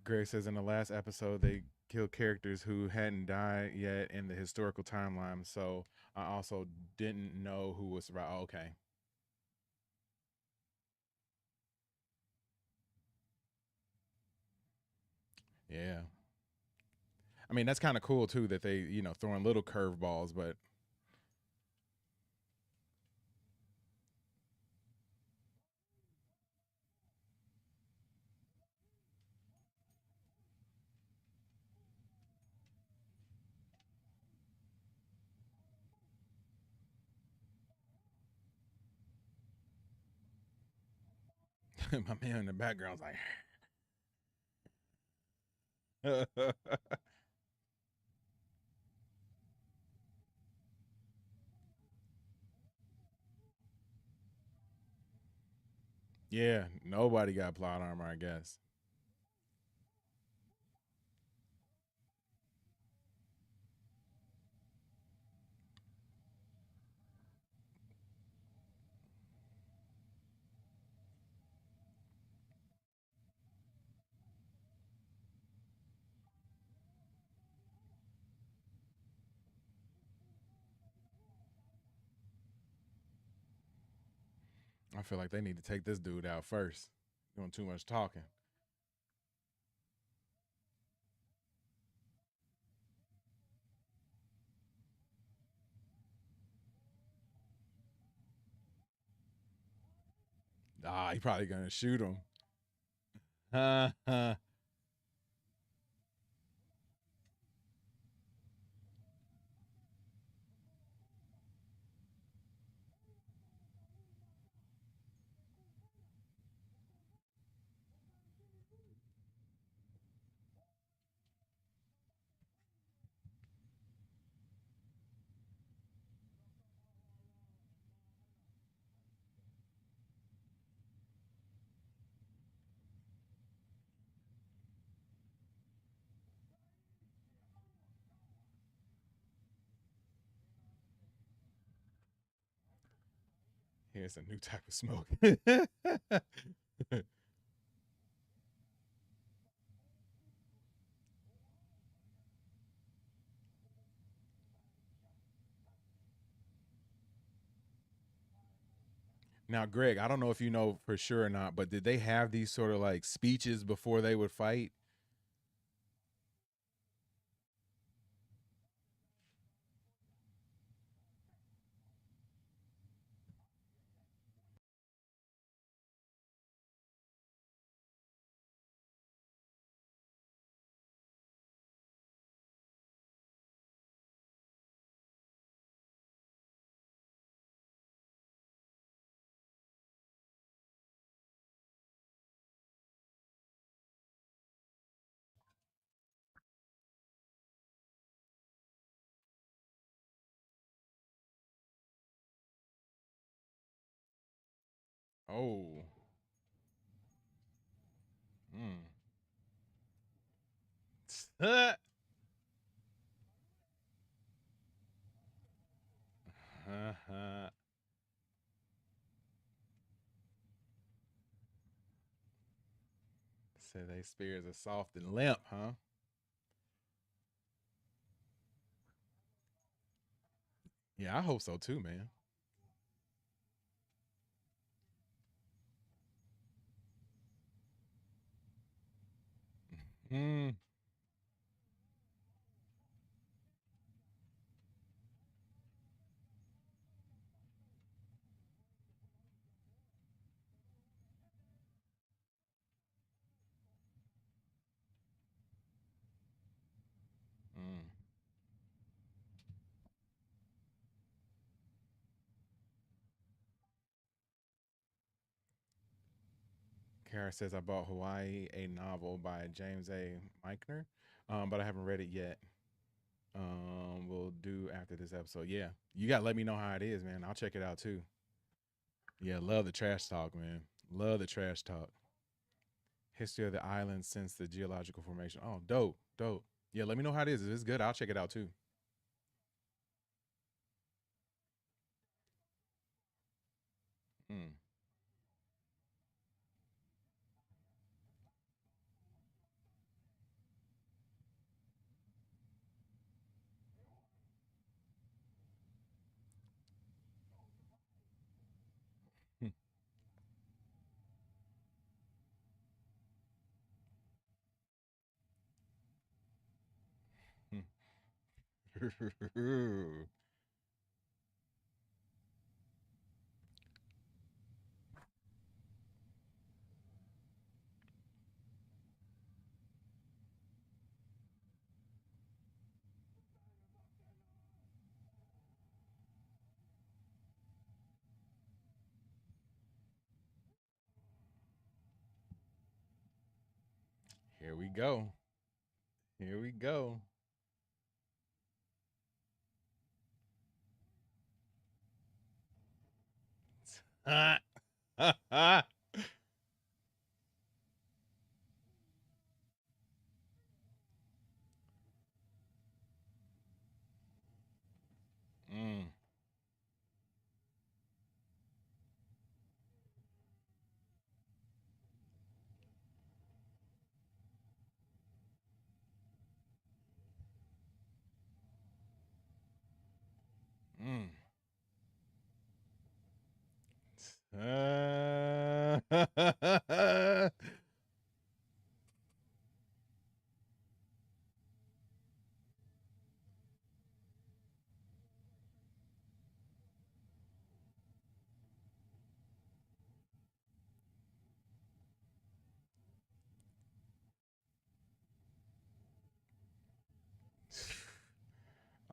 Greg says in the last episode they killed characters who hadn't died yet in the historical timeline. So I also didn't know who was right. Oh, okay. Yeah. I mean, that's kind of cool too that they, throwing little curveballs, but my man in the background's like, yeah, nobody got plot armor, I guess. I feel like they need to take this dude out first. Doing too much talking. Ah, he probably gonna shoot him. Here's a new type of smoke. Now, Greg, I don't know if you know for sure or not, but did they have these sort of like speeches before they would fight? Oh. Mm. Say they spears are soft and limp, huh? Yeah, I hope so too, man. Mm, mm. Kara says I bought Hawaii, a novel by James A. Michner, but I haven't read it yet. We'll do after this episode. Yeah, you gotta let me know how it is, man. I'll check it out too. Yeah, love the trash talk, man. Love the trash talk. History of the island since the geological formation. Oh, dope, dope. Yeah, let me know how it is. If it's good, I'll check it out too. Mm. Here we go. Here we go. Mm. Mm.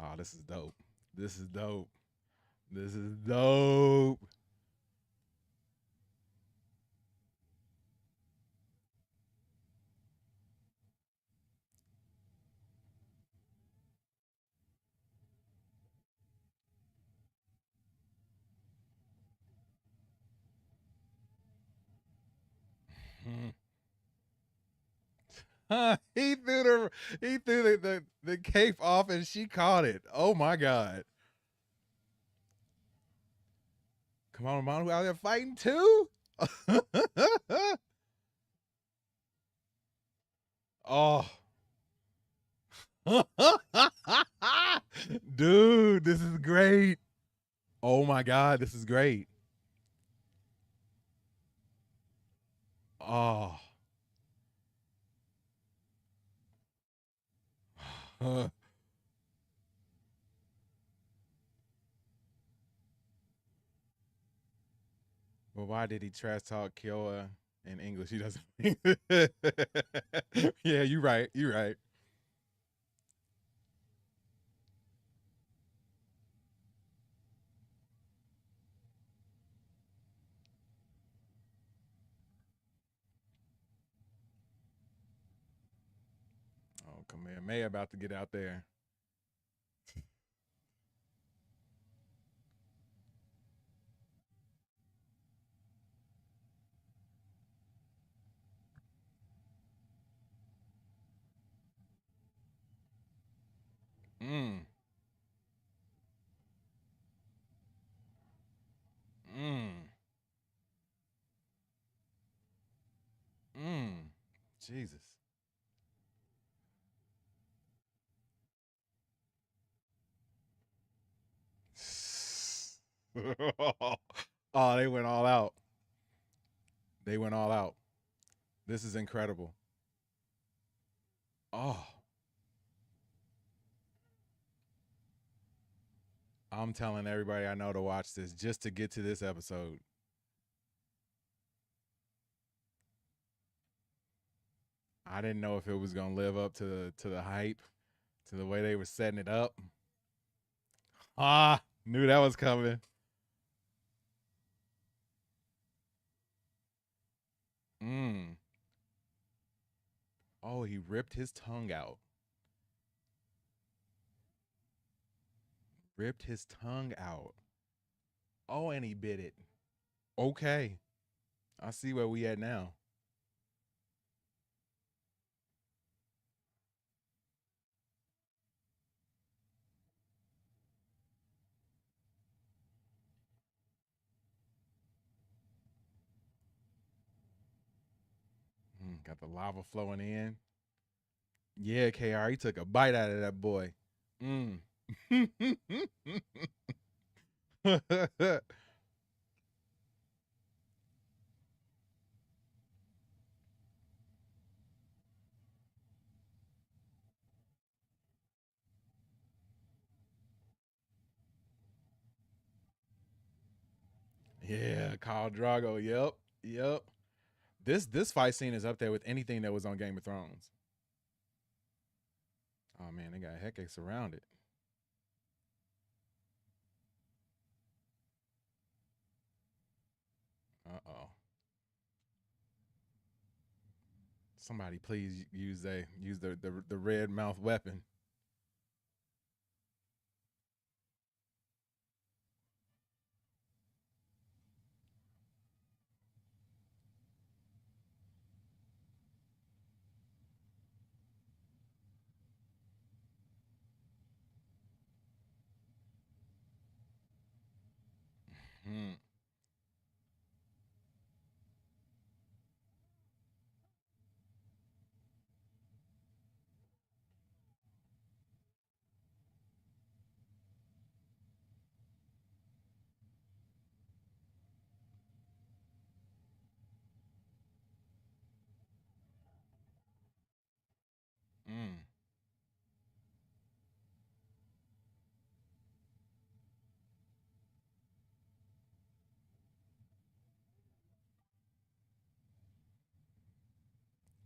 Oh, this is dope. This is dope. This is dope. He threw the cape off and she caught it. Oh my god. Come on, Manu out there fighting too. Oh. Dude, this is great. Oh my god, this is great. Oh. Well, why did he trash talk Kioa in English? He doesn't. Yeah, you're right. You're right. Oh, come here. May about to get out there. Mm. Mm. Mm. Jesus. Oh, they went all out. They went all out. This is incredible. Oh, I'm telling everybody I know to watch this just to get to this episode. I didn't know if it was gonna live up to the hype, to the way they were setting it up. Ah, knew that was coming. Mm. Oh, he ripped his tongue out. Ripped his tongue out. Oh, and he bit it. Okay. I see where we at now. Got the lava flowing in. Yeah, KR, he took a bite out of that boy. Mm. Yeah, Khal Drago. Yep. Yep. This fight scene is up there with anything that was on Game of Thrones. Oh man, they got Heke surrounded. Uh-oh. Somebody please use the red mouth weapon. Mm. Mm.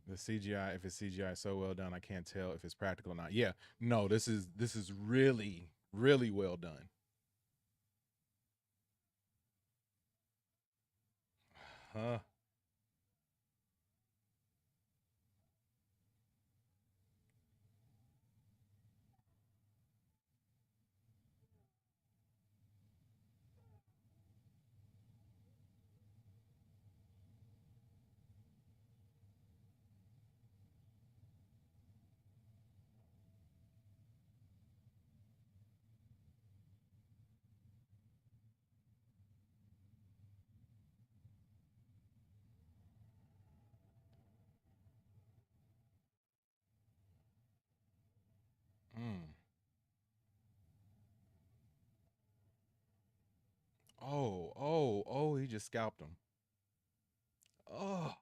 The CGI, if it's CGI so well done, I can't tell if it's practical or not. Yeah, no, this is really really well done. Huh? Mm. Oh, he just scalped him. Oh.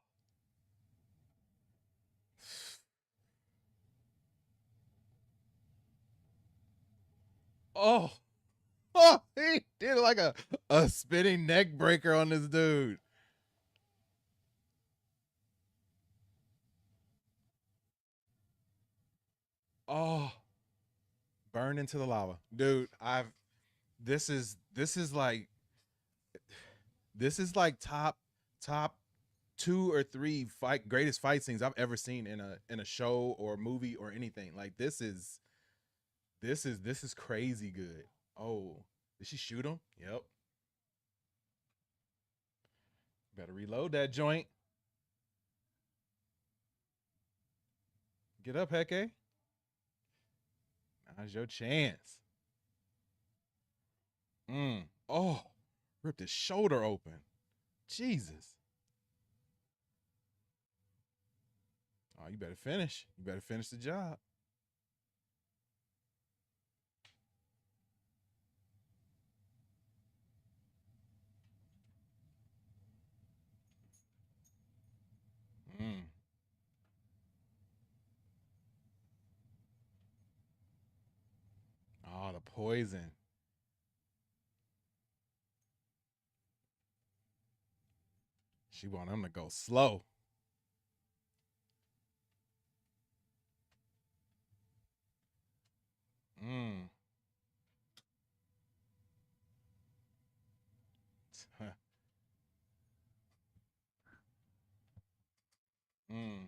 Oh. Oh, he did like a spinning neck breaker on this dude. Oh, burned into the lava. Dude, I've this is like top 2 or 3 greatest fight scenes I've ever seen in a show or movie or anything. Like this is crazy good. Oh, did she shoot him? Yep. Better reload that joint. Get up, Heke. Now's your chance. Oh, ripped his shoulder open. Jesus. Oh, you better finish. You better finish the job. Mm. Oh, the poison. She want him to go slow. Mm. mm.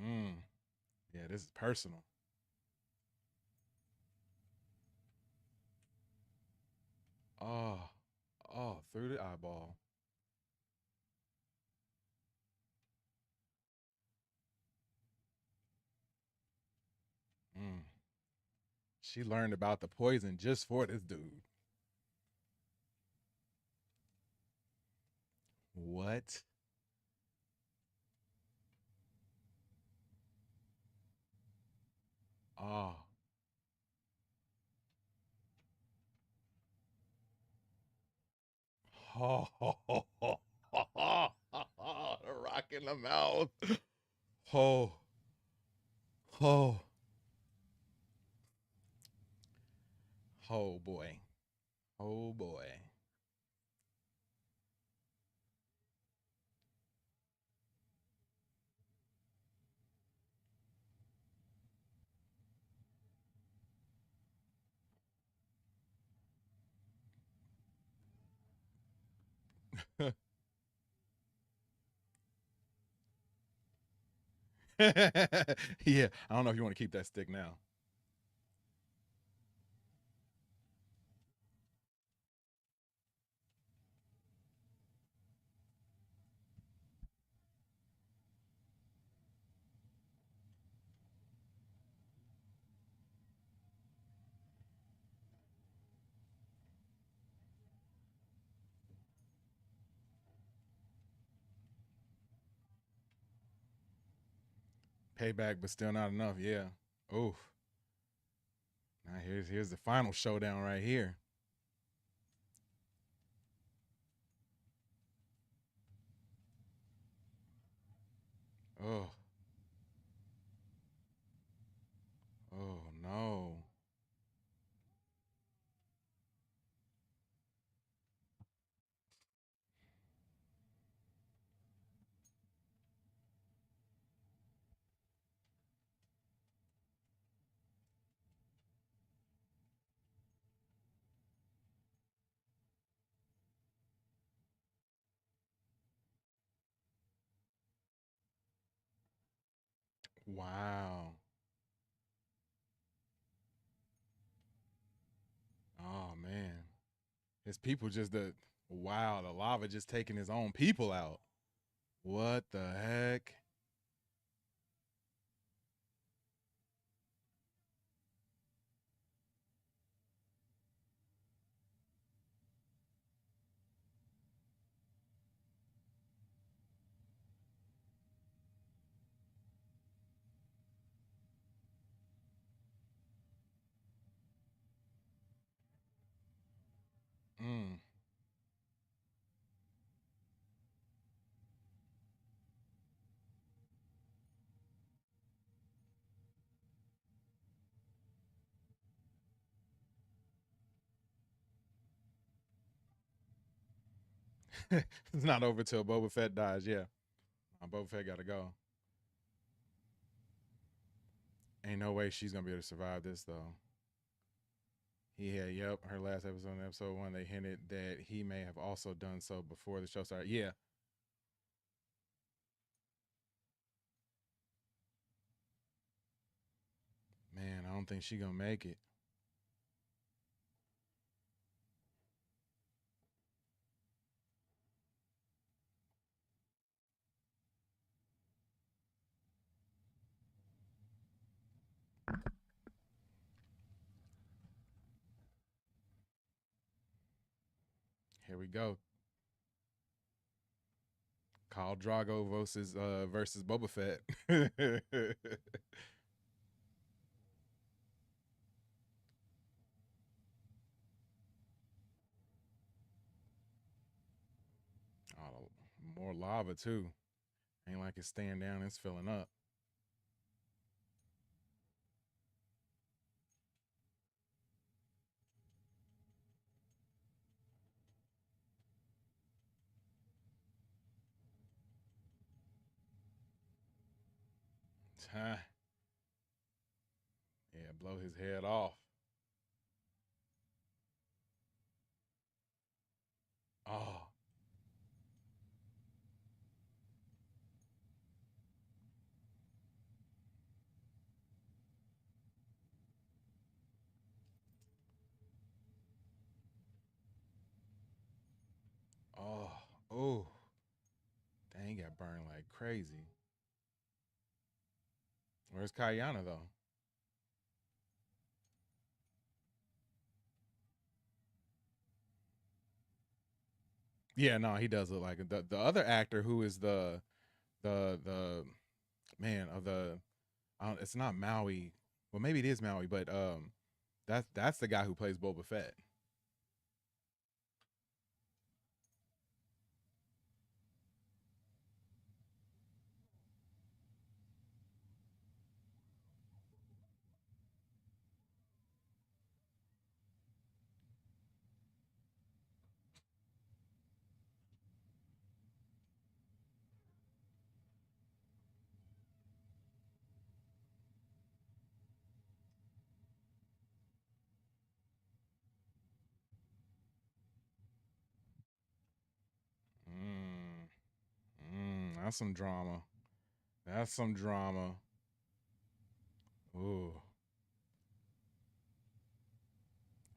Mm. Yeah, this is personal. Oh, oh, through the eyeball. Mm. She learned about the poison just for this dude. What? Oh. Oh, the rock in the mouth. Oh, oh, oh boy. Oh boy. Yeah, I don't know if you want to keep that stick now. Payback, but still not enough. Yeah. Oof. Now here's the final showdown right here. Oh. Oh no. Wow. Oh man. His people just the lava just taking his own people out. What the heck? Mm. It's not over till Boba Fett dies. Yeah. Boba Fett got to go. Ain't no way she's gonna be able to survive this though. Yep, her last episode, in episode 1, they hinted that he may have also done so before the show started. Yeah. Man, I don't think she gonna make it. Here we go. Khal Drogo versus Boba Fett. Oh, more lava too. Ain't like it's staying down, it's filling up. Yeah, blow his head off. Oh. Oh. Oh. Dang, got burned like crazy. Where's Kayana though? Yeah, no, he does look like it. The other actor who is the man of the it's not Maui. Well, maybe it is Maui, but that's the guy who plays Boba Fett. Mm, that's some drama. That's some drama. Ooh.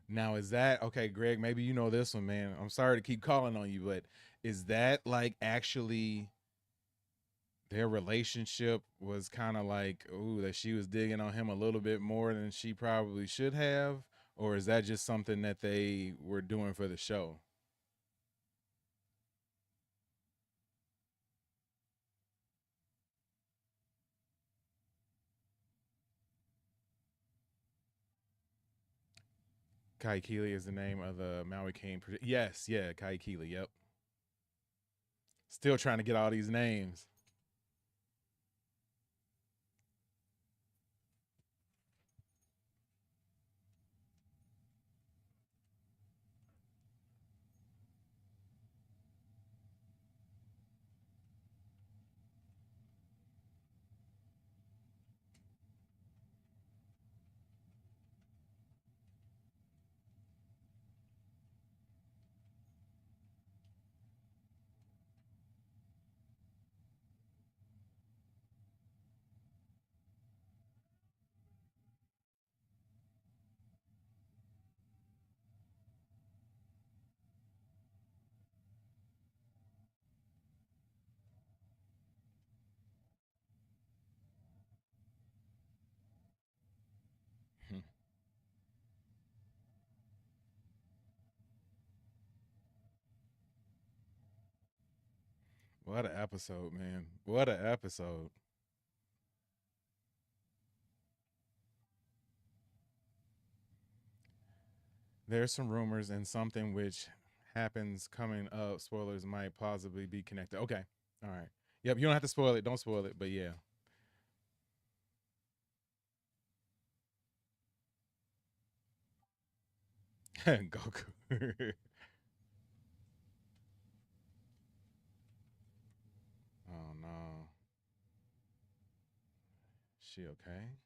Now is that okay, Greg? Maybe you know this one, man. I'm sorry to keep calling on you, but is that like actually their relationship was kind of like, ooh, that she was digging on him a little bit more than she probably should have? Or is that just something that they were doing for the show? Kai Keeley is the name of the Maui King. Yes, yeah, Kai Keeley. Yep. Still trying to get all these names. What an episode, man. What an episode. There's some rumors and something which happens coming up. Spoilers might plausibly be connected. Okay. All right. Yep. You don't have to spoil it. Don't spoil it. But yeah. Goku. Oh no. She okay?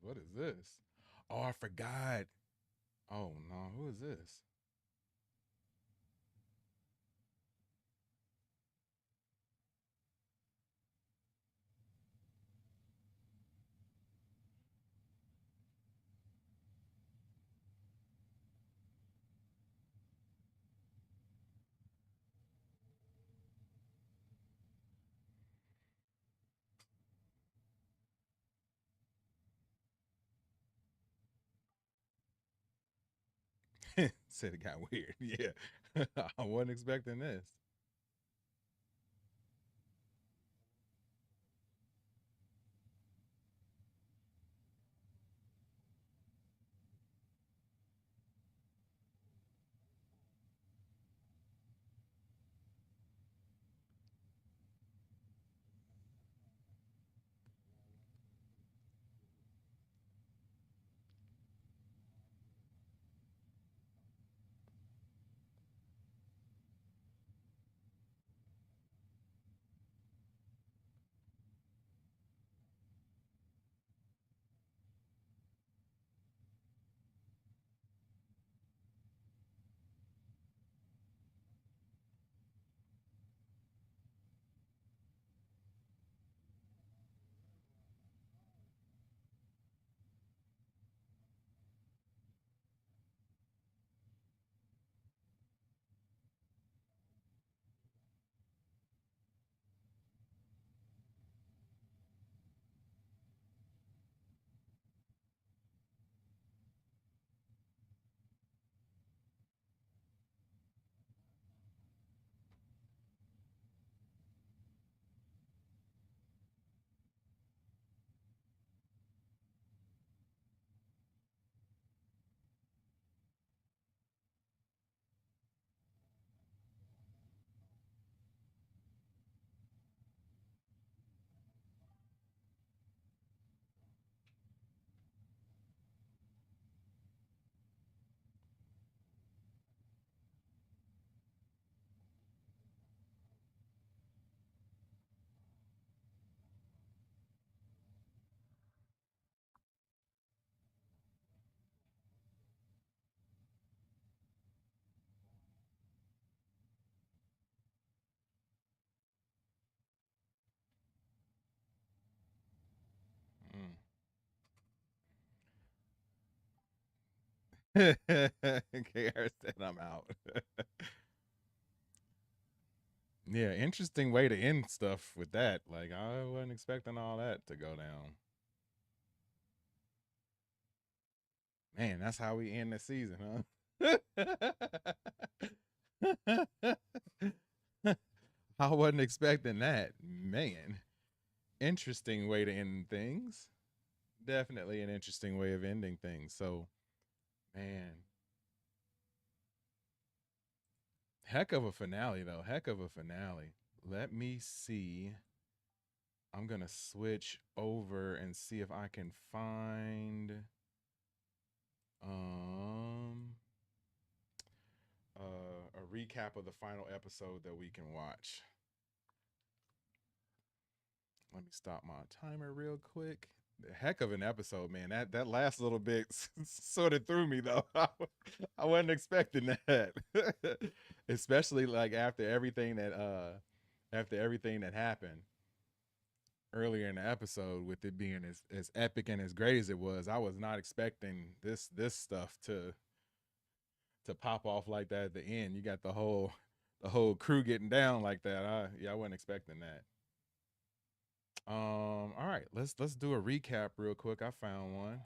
What is this? Oh, I forgot. Oh no, who is this? Said it got weird. Yeah. I wasn't expecting this. Mm. KR said I'm out. Yeah, interesting way to end stuff with that. Like I wasn't expecting all that to go down. Man, that's how we end the season, huh? I wasn't expecting that. Man, interesting way to end things. Definitely an interesting way of ending things. So, man, heck of a finale, though. Heck of a finale. Let me see. I'm going to switch over and see if I can find um a recap of the final episode that we can watch. Let me stop my timer real quick. The heck of an episode, man. That last little bit sort of threw me though. I wasn't expecting that. Especially like after everything that happened earlier in the episode with it being as epic and as great as it was. I was not expecting this stuff to pop off like that at the end. You got the whole crew getting down like that. I wasn't expecting that. All right, let's do a recap real quick. I found one.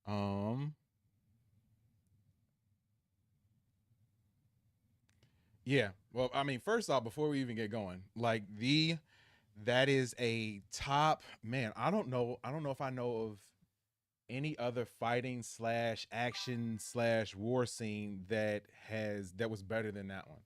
Um, yeah. Well, I mean, first off, before we even get going, like that is a top man. I don't know if I know of any other fighting slash action slash war scene that was better than that one.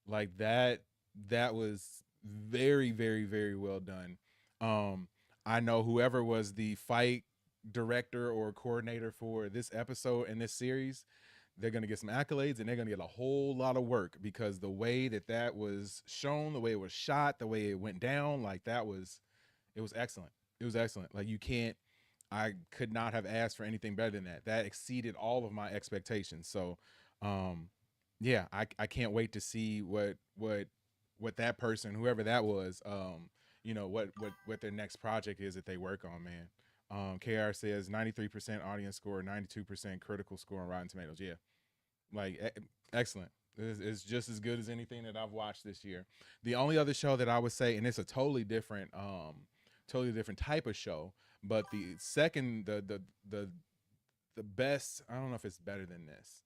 Like that was very, very, very well done. Um, I know whoever was the fight director or coordinator for this episode and this series, they're gonna get some accolades and they're gonna get a whole lot of work because the way that was shown, the way it was shot, the way it went down, like it was excellent. It was excellent. Like I could not have asked for anything better than that. That exceeded all of my expectations. So, yeah, I can't wait to see what that person, whoever that was, what their next project is that they work on, man. KR says 93% audience score, 92% critical score on Rotten Tomatoes. Yeah, like excellent. It's just as good as anything that I've watched this year. The only other show that I would say, and it's a totally different type of show, but the second, the best, I don't know if it's better than this.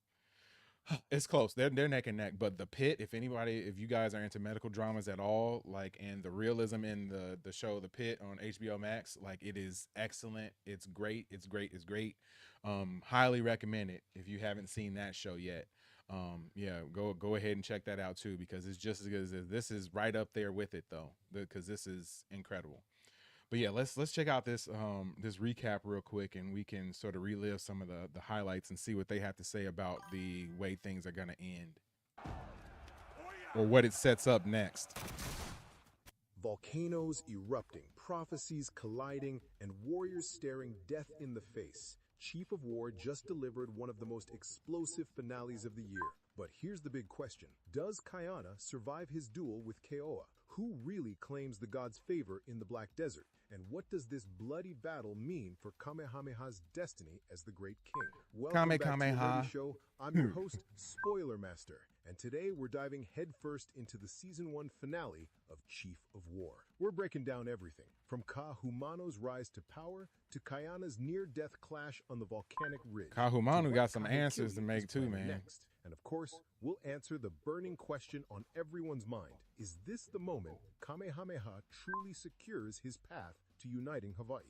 It's close. They're neck and neck. But The Pit, if you guys are into medical dramas at all, like, and the realism in the show The Pit on HBO Max, like, it is excellent. It's great. It's great. It's great. Highly recommend it if you haven't seen that show yet. Yeah, go ahead and check that out too, because it's just as good as this. This is right up there with it though, because this is incredible. But yeah, let's check out this recap real quick, and we can sort of relive some of the highlights and see what they have to say about the way things are going to end, or what it sets up next. Volcanoes erupting, prophecies colliding, and warriors staring death in the face. Chief of War just delivered one of the most explosive finales of the year. But here's the big question. Does Kaina survive his duel with Keoa? Who really claims the god's favor in the Black Desert? And what does this bloody battle mean for Kamehameha's destiny as the Great King? Welcome back to the Nerdy Show. I'm your host, Spoiler Master, and today we're diving headfirst into the Season 1 finale of Chief of War. We're breaking down everything, from Kahumano's rise to power to Kaina's near-death clash on the volcanic ridge. Kahumanu got some answers to make too, man. Next. And of course, we'll answer the burning question on everyone's mind. Is this the moment Kamehameha truly secures his path to uniting Hawaii?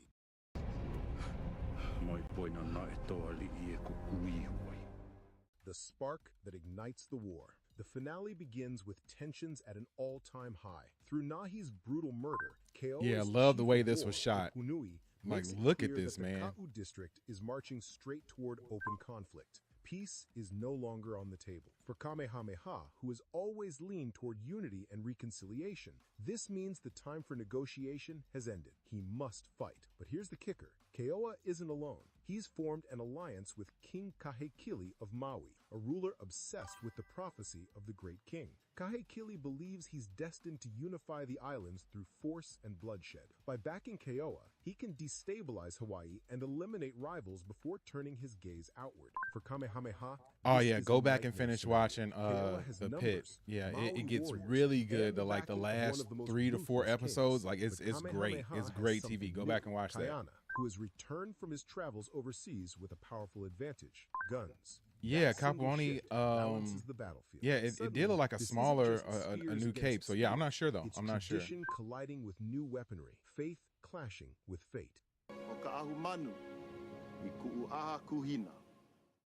The spark that ignites the war. The finale begins with tensions at an all-time high. Through Nahi's brutal murder, Keoa's yeah, I love the way chief this of was war, shot. Opunui, Like, makes it look at clear this, that the man. Ka'u district is marching straight toward open conflict. Peace is no longer on the table. For Kamehameha, who has always leaned toward unity and reconciliation, this means the time for negotiation has ended. He must fight. But here's the kicker. Keoa isn't alone. He's formed an alliance with King Kahekili of Maui, a ruler obsessed with the prophecy of the Great King. Kahekili believes he's destined to unify the islands through force and bloodshed. By backing Keoa, he can destabilize Hawaii and eliminate rivals before turning his gaze outward. For Kamehameha, Oh this yeah, is go a back and nightmare finish scenario. watching Keoa has The Pit. numbers, Yeah, Maui it gets warriors, really and good. The backing the of one last of the most 3 to 4 ruthless episodes, kings. like it's But great. Kamehameha It's has great something TV. Go new. back and watch that. Kaina, who has returned from his travels overseas with a powerful advantage: guns. Yeah, That single Kapuani, shift balances the battlefield. yeah, it Suddenly, did look like a this isn't smaller, just a spears new against cape. So yeah, I'm spear. not sure though. It's I'm not sure. tradition colliding with new weaponry, faith clashing with fate.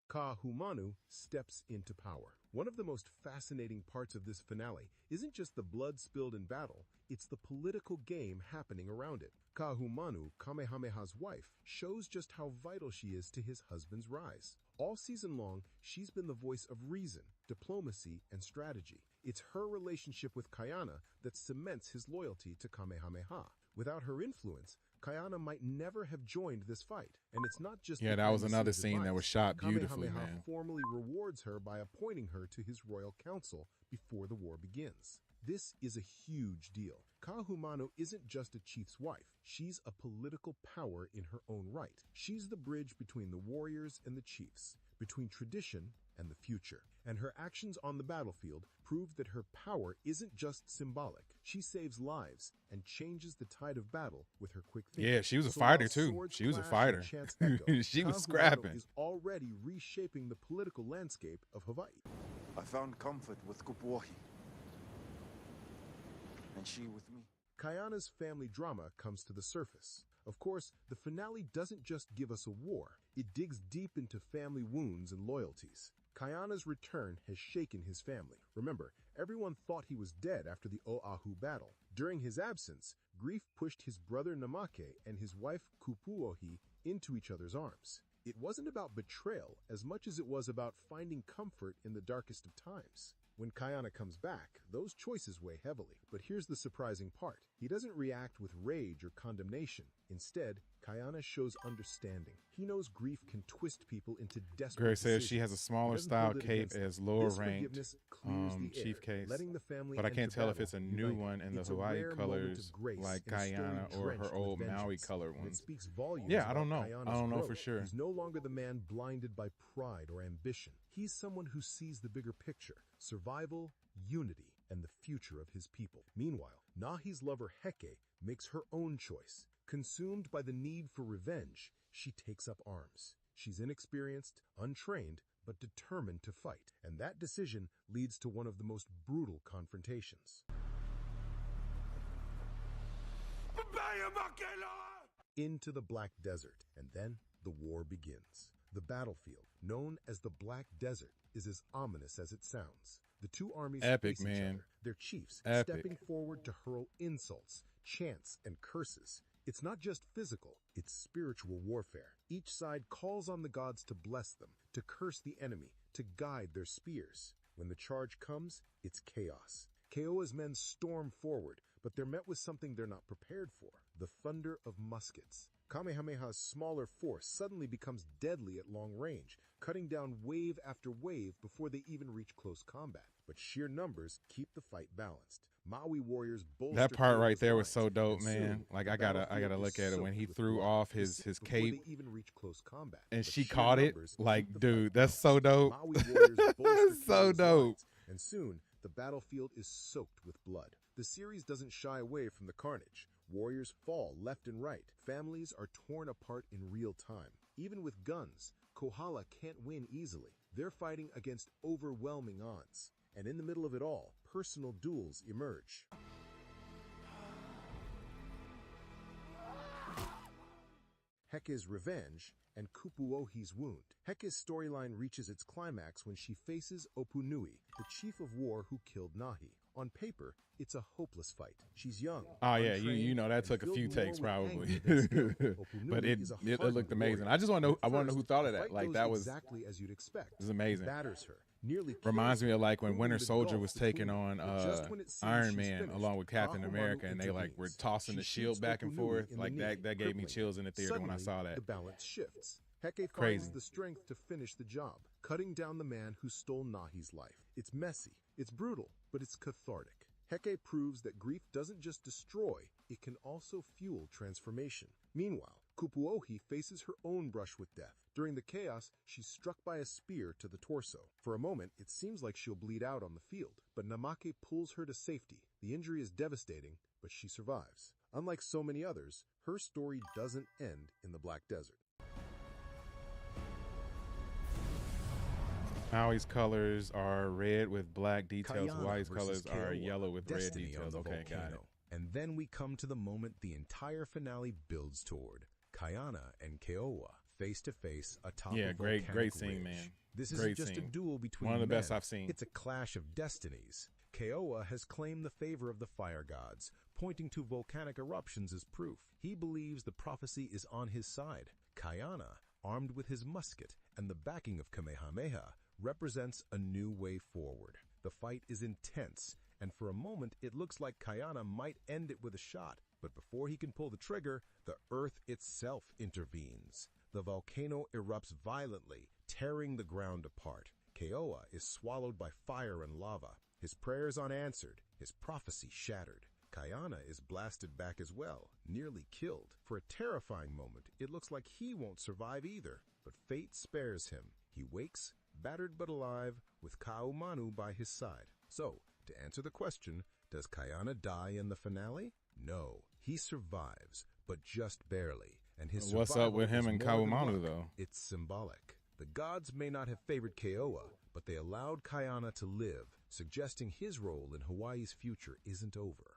Kahumanu steps into power. One of the most fascinating parts of this finale isn't just the blood spilled in battle, it's the political game happening around it. Kahumanu, Kamehameha's wife, shows just how vital she is to his husband's rise. All season long, she's been the voice of reason, diplomacy, and strategy. It's her relationship with Kaina that cements his loyalty to Kamehameha. Without her influence, Kaina might never have joined this fight. And it's not just Yeah, that was another behind-the-scenes scene that was advice. shot beautifully, Kamehameha man. formally rewards her by appointing her to his royal council before the war begins. This is a huge deal. Kahumanu isn't just a chief's wife. She's a political power in her own right. She's the bridge between the warriors and the chiefs, between tradition and the future. And her actions on the battlefield prove that her power isn't just symbolic. She saves lives and changes the tide of battle with her quick thinking. Yeah, she was a So fighter while too. swords She was a clash fighter. and chants echo, She was Kahumanu scrapping. is already reshaping the political landscape of Hawaii. I found comfort with Kupuahi, and she with me. Kaina's family drama comes to the surface. Of course, the finale doesn't just give us a war, it digs deep into family wounds and loyalties. Kaina's return has shaken his family. Remember, everyone thought he was dead after the Oahu battle. During his absence, grief pushed his brother Namake and his wife Kupuohi into each other's arms. It wasn't about betrayal as much as it was about finding comfort in the darkest of times. When Kaina comes back, those choices weigh heavily. But here's the surprising part. He doesn't react with rage or condemnation. Instead, Kaina shows understanding. He knows grief can twist people into desperate Greg says decisions. she has a smaller He doesn't style hold it cape against them. as lower This ranked forgiveness clears the chief air, case, letting the family but I can't enter tell if battle it's a new united. one in the It's a Hawaii rare moment colors of grace like in a story Kaina or her drenched old with Maui vengeance. color And it ones. speaks volumes Yeah, I don't about know. Kaina's I don't know growth. for sure. He's no longer the man blinded by pride or ambition. He's someone who sees the bigger picture, survival, unity, and the future of his people. Meanwhile, Nahi's lover Heke makes her own choice. Consumed by the need for revenge, she takes up arms. She's inexperienced, untrained, but determined to fight. And that decision leads to one of the most brutal confrontations. Into the Black Desert, and then the war begins. The battlefield, known as the Black Desert, is as ominous as it sounds. The two armies Epic, face each man. other, their chiefs Epic. stepping forward to hurl insults, chants, and curses. It's not just physical, it's spiritual warfare. Each side calls on the gods to bless them, to curse the enemy, to guide their spears. When the charge comes, it's chaos. Keoa's men storm forward, but they're met with something they're not prepared for: the thunder of muskets. Kamehameha's smaller force suddenly becomes deadly at long range, cutting down wave after wave before they even reach close combat. But sheer numbers keep the fight balanced. Maui warriors bolster That part right Keoa's there was lines, so dope, and man. soon, Like the I gotta battlefield look is at it when he soaked with threw blood. off They his sip before cape they even reach close combat. and But she sheer caught it. numbers Like, keep the dude, fight that's balanced. so dope. Maui warriors bolster So Keoa's dope. lines, and soon the battlefield is soaked with blood. The series doesn't shy away from the carnage. Warriors fall left and right. Families are torn apart in real time. Even with guns, Kohala can't win easily. They're fighting against overwhelming odds. And in the middle of it all, personal duels emerge. Heke's revenge and Kupuohi's wound. Heke's storyline reaches its climax when she faces Opunui, the chief of war who killed Nahi. On paper, it's a hopeless fight. She's young. Oh yeah, untrained, you know that and took a filled few more takes with probably, anger than skill. but Opunui is a it hardened looked amazing. warrior. I just want to know. I At want to know who first, thought of the that. fight Like goes that was exactly as you'd expect. was amazing. Batters her, nearly Reminds kills me her, of like when proving Winter the Soldier gulf was taking between on them. But just when it seems Iron she's Man finished, along with Captain Ahumanu America, and they like were intervenes. tossing the She shield shoots back and Opunui forth. in the Like knee, that gave me crippling chills in the theater when I Suddenly, saw that. the balance shifts. Heke Crazy. finds the strength to finish the job, cutting down the man who stole Nahi's life. It's messy, it's brutal, but it's cathartic. Heke proves that grief doesn't just destroy, it can also fuel transformation. Meanwhile, Kupuohi faces her own brush with death. During the chaos, she's struck by a spear to the torso. For a moment, it seems like she'll bleed out on the field, but Namake pulls her to safety. The injury is devastating, but she survives. Unlike so many others, her story doesn't end in the Black Desert. Maui's colors are red with black details. Kaina Hawaii's versus colors are Keoa, yellow with red Destiny on details. the Okay, got it. volcano. And then we come to the moment the entire finale builds toward. Kaina and Keoa face to face atop Yeah, a great volcanic scene, ridge. man. This Great isn't just a scene. duel between One of the men. best I've seen. It's a clash of destinies. Keoa has claimed the favor of the fire gods, pointing to volcanic eruptions as proof. He believes the prophecy is on his side. Kaina, armed with his musket and the backing of Kamehameha, represents a new way forward. The fight is intense, and for a moment it looks like Kaina might end it with a shot. But before he can pull the trigger, the earth itself intervenes. The volcano erupts violently, tearing the ground apart. Keoa is swallowed by fire and lava, his prayers unanswered, his prophecy shattered. Kaina is blasted back as well, nearly killed. For a terrifying moment, it looks like he won't survive either. But fate spares him. He wakes, battered but alive, with Kaumanu by his side. So, to answer the question, does Kaina die in the finale? No, he survives, but just barely. And his What's up survival with him is and more than Kaumanu, luck. though? It's symbolic. The gods may not have favored Keoa, but they allowed Kaina to live, suggesting his role in Hawaii's future isn't over.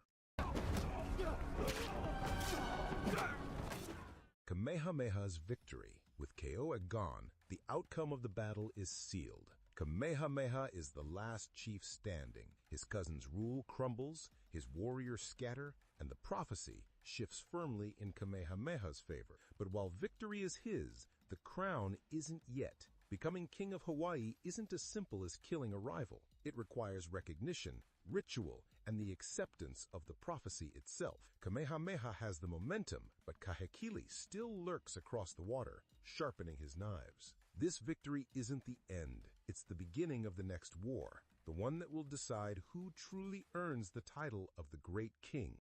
Kamehameha's victory. With Keoa gone, the outcome of the battle is sealed. Kamehameha is the last chief standing. His cousin's rule crumbles, his warriors scatter, and the prophecy shifts firmly in Kamehameha's favor. But while victory is his, the crown isn't yet, Becoming king of Hawaii isn't as simple as killing a rival. It requires recognition, ritual, and the acceptance of the prophecy itself. Kamehameha has the momentum, but Kahekili still lurks across the water, sharpening his knives. This victory isn't the end. It's the beginning of the next war, the one that will decide who truly earns the title of the Great King.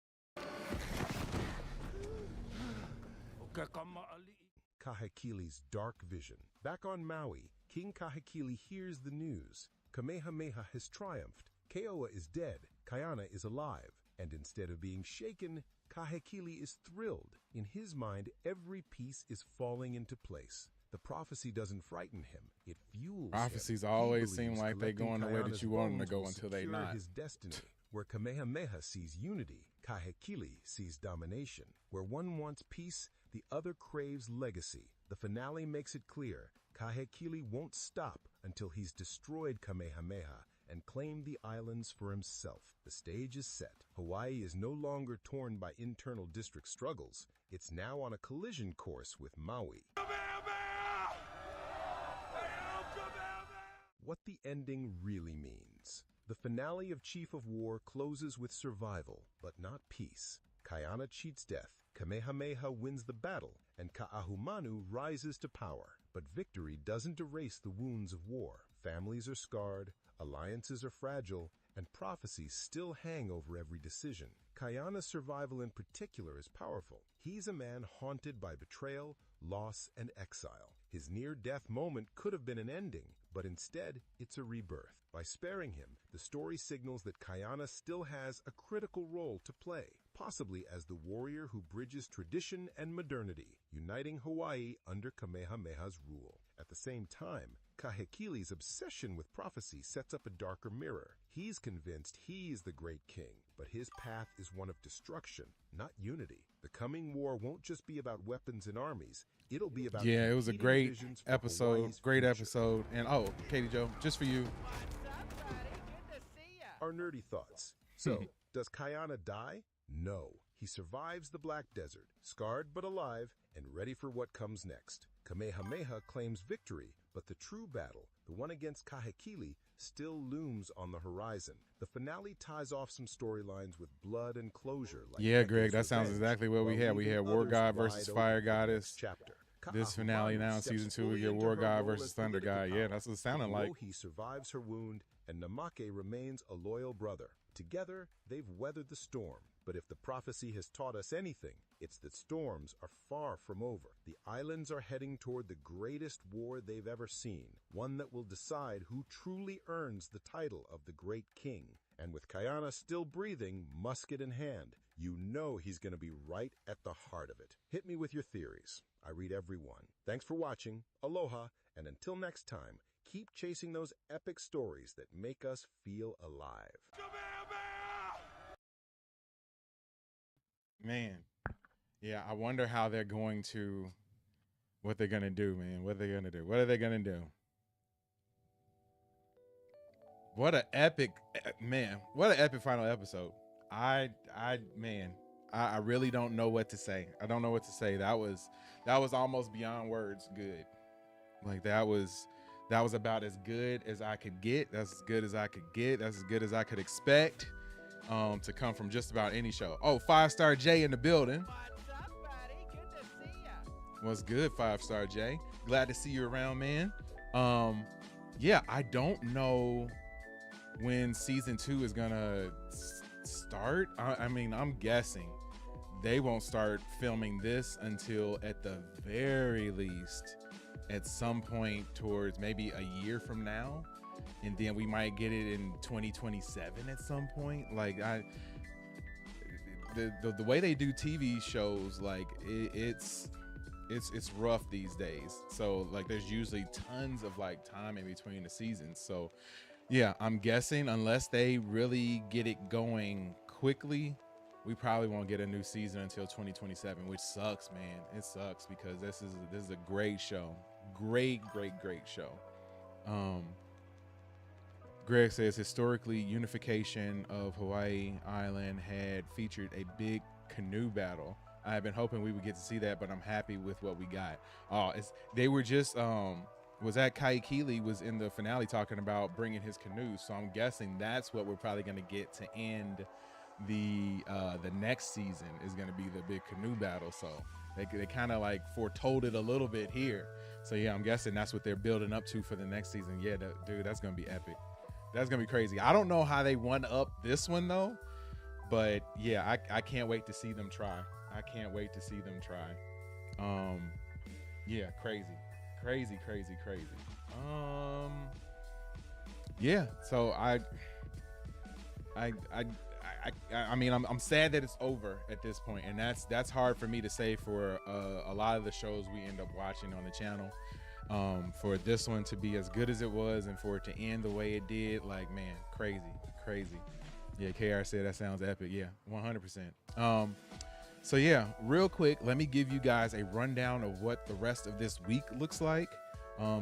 Kahekili's dark vision. Back on Maui, King Kahekili hears the news. Kamehameha has triumphed. Keoa is dead. Kaina is alive. And instead of being shaken, Kahekili is thrilled. In his mind, every piece is falling into place. The prophecy doesn't frighten him. It fuels Prophecies him. always He seem believes like they collecting going the way that Kaina's you want them to bones go will until they secure not. his destiny. Where Kamehameha sees unity, Kahekili sees domination. Where one wants peace, the other craves legacy. The finale makes it clear. Kahekili won't stop until he's destroyed Kamehameha and claimed the islands for himself. The stage is set. Hawaii is no longer torn by internal district struggles. It's now on a collision course with Maui. What the ending really means. The finale of Chief of War closes with survival, but not peace. Kaina cheats death, Kamehameha wins the battle, and Ka'ahumanu rises to power. But victory doesn't erase the wounds of war. Families are scarred, alliances are fragile, and prophecies still hang over every decision. Kaina's survival in particular is powerful. He's a man haunted by betrayal, loss, and exile. His near-death moment could have been an ending, but instead, it's a rebirth. By sparing him, the story signals that Kaina still has a critical role to play, possibly as the warrior who bridges tradition and modernity, uniting Hawaii under Kamehameha's rule. At the same time, Kahekili's obsession with prophecy sets up a darker mirror. He's convinced he's the great king, but his path is one of destruction, not unity. The coming war won't just be about weapons and armies. It'll be about It was a competing great visions for episode. Hawaii's Great future. episode. And Katie Joe, just for you. What's up, buddy? Good to see ya. Our nerdy thoughts. So, does Kaina die? No. He survives the Black Desert, scarred but alive, and ready for what comes next. Kamehameha claims victory, but the true battle, the one against Kahekili, still looms on the horizon. The finale ties off some storylines with blood and closure. Like Yeah, Echo's Greg, that sounds Revenge, exactly what we while had. We leaving had War others God wide versus open Fire for the next Goddess. chapter. This finale now, Ka'ahumanu season steps 2, we fully get into War her God role versus as Thunder political God. Yeah, power. that's what it sounded like. He survives her wound, and Namake remains a loyal brother. Together, they've weathered the storm. But if the prophecy has taught us anything, it's that storms are far from over. The islands are heading toward the greatest war they've ever seen, one that will decide who truly earns the title of the Great King. And with Kaina still breathing, musket in hand, you know he's going to be right at the heart of it. Hit me with your theories. I read every one. Thanks for watching. Aloha, and until next time, keep chasing those epic stories that make us feel alive. Man, yeah, I wonder how they're going to, what they're going to do, man. What are they going to do? What are they going to do? What an epic, man. What an epic final episode. I really don't know what to say. I don't know what to say. That was almost beyond words good. Like that was about as good as I could get. That's as good as I could get. That's as good as I could expect. To come from just about any show. 5-Star J in the building. What's up, buddy? Good to see ya. What's good, 5-Star J? Glad to see you around, man. Yeah, I don't know when season 2 is gonna start. I mean, I'm guessing they won't start filming this until at the very least at some point towards maybe a year from now. And then we might get it in 2027 at some point. Like the way they do TV shows, like it's rough these days. So like there's usually tons of like time in between the seasons. So yeah, I'm guessing unless they really get it going quickly, we probably won't get a new season until 2027, which sucks, man. It sucks because this is a great show. Great show. Greg says historically, unification of Hawaii Island had featured a big canoe battle. I have been hoping we would get to see that, but I'm happy with what we got. They were just was at Kaikili was in the finale talking about bringing his canoe. So I'm guessing that's what we're probably going to get to end the next season is going to be the big canoe battle. So they kind of like foretold it a little bit here. So yeah, I'm guessing that's what they're building up to for the next season. Yeah, dude, that's going to be epic. That's going to be crazy. I don't know how they won up this one though, but yeah, I can't wait to see them try. I can't wait to see them try. Yeah, crazy. Yeah, so I mean, I'm sad that it's over at this point, and that's hard for me to say for a lot of the shows we end up watching on the channel. For this one to be as good as it was and for it to end the way it did, like, man, crazy. Yeah, KR said that sounds epic. Yeah, 100%. So yeah, real quick, let me give you guys a rundown of what the rest of this week looks like,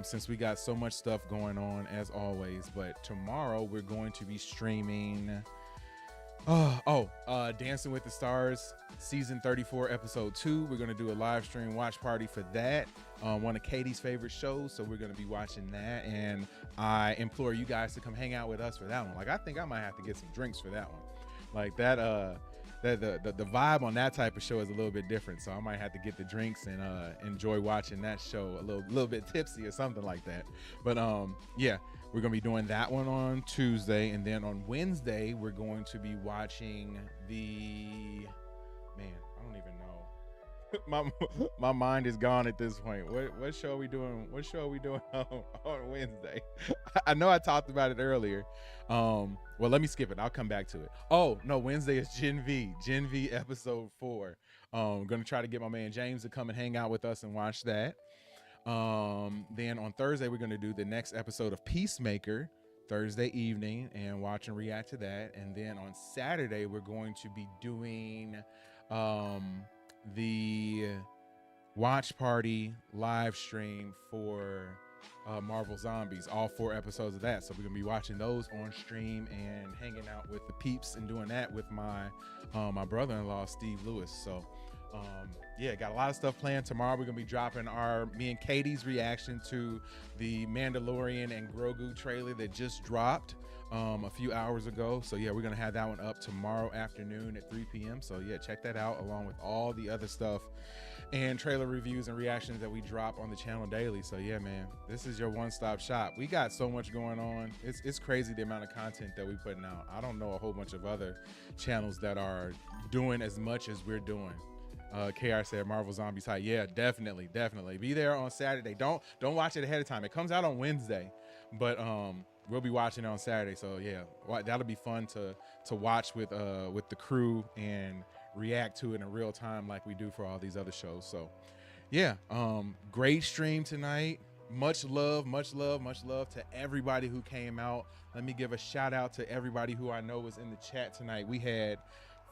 since we got so much stuff going on as always. But tomorrow we're going to be streaming Dancing with the Stars season 34 episode 2. We're going to do a live stream watch party for that, one of Katie's favorite shows, so we're going to be watching that, and I implore you guys to come hang out with us for that one. Like, I think I might have to get some drinks for that one. Like that the vibe on that type of show is a little bit different, so I might have to get the drinks and enjoy watching that show a little bit tipsy or something like that. But yeah, we're gonna be doing that one on Tuesday, and then on Wednesday we're going to be watching I don't even know. My mind is gone at this point. What show are we doing? What show are we doing on Wednesday? I know I talked about it earlier. Well, let me skip it. I'll come back to it. Oh no, Wednesday is Gen V episode 4. I'm gonna try to get my man James to come and hang out with us and watch that. Then on Thursday we're gonna do the next episode of Peacemaker Thursday evening and watch and react to that. And then on Saturday we're going to be doing the watch party live stream for Marvel Zombies, all 4 episodes of that. So we're gonna be watching those on stream and hanging out with the peeps and doing that with my my brother-in-law Steve Lewis. So yeah, got a lot of stuff planned. Tomorrow we're gonna be dropping me and Katie's reaction to the Mandalorian and Grogu trailer that just dropped a few hours ago. So yeah, we're gonna have that one up tomorrow afternoon at 3 p.m. So yeah, check that out along with all the other stuff and trailer reviews and reactions that we drop on the channel daily. So yeah, man, this is your one-stop shop. We got so much going on. It's crazy the amount of content that we putting out. I don't know a whole bunch of other channels that are doing as much as we're doing. KR said Marvel Zombies High. Yeah, definitely be there on Saturday. Don't watch it ahead of time. It comes out on Wednesday, but we'll be watching it on Saturday. So yeah, that'll be fun to watch with the crew and react to it in real time like we do for all these other shows. So yeah, great stream tonight. Much love to everybody who came out. Let me give a shout out to everybody who I know was in the chat tonight. We had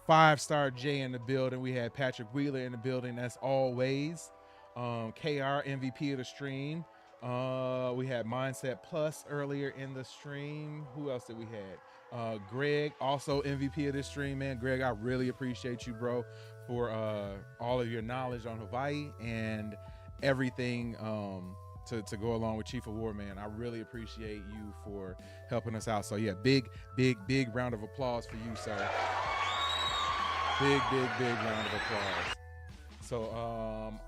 5-Star J in the building. We had Patrick Wheeler in the building as always. KR MVP of the stream. We had Mindset Plus earlier in the stream. Who else did we have? Greg, also MVP of this stream, man. Greg, I really appreciate you, bro, for all of your knowledge on Hawaii and everything to go along with Chief of War, man. I really appreciate you for helping us out. So yeah, big round of applause for you, sir. Big round of applause. So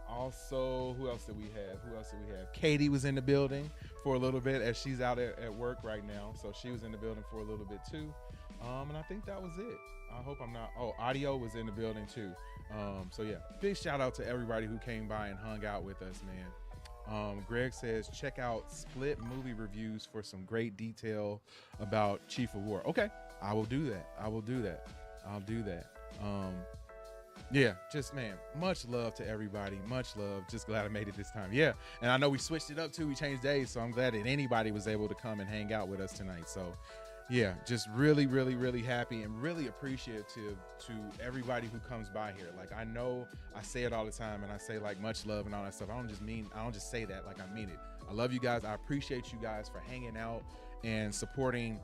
also, who else did we have? Katie was in the building for a little bit as she's out at work right now. So she was in the building for a little bit too. And I think that was it. I hope I'm not. Oh, Audio was in the building too. So yeah, big shout out to everybody who came by and hung out with us, man. Greg says, check out Split movie reviews for some great detail about Chief of War. Okay, I will do that. I'll do that. Yeah, just, man, much love to everybody. Much love. Just glad I made it this time. Yeah, and I know we switched it up too. We changed days, so I'm glad that anybody was able to come and hang out with us tonight. So yeah, just really happy and really appreciative to everybody who comes by here. Like, I know I say it all the time and I say like much love and all that stuff. I don't just say that, like, I mean it. I love you guys. I appreciate you guys for hanging out and supporting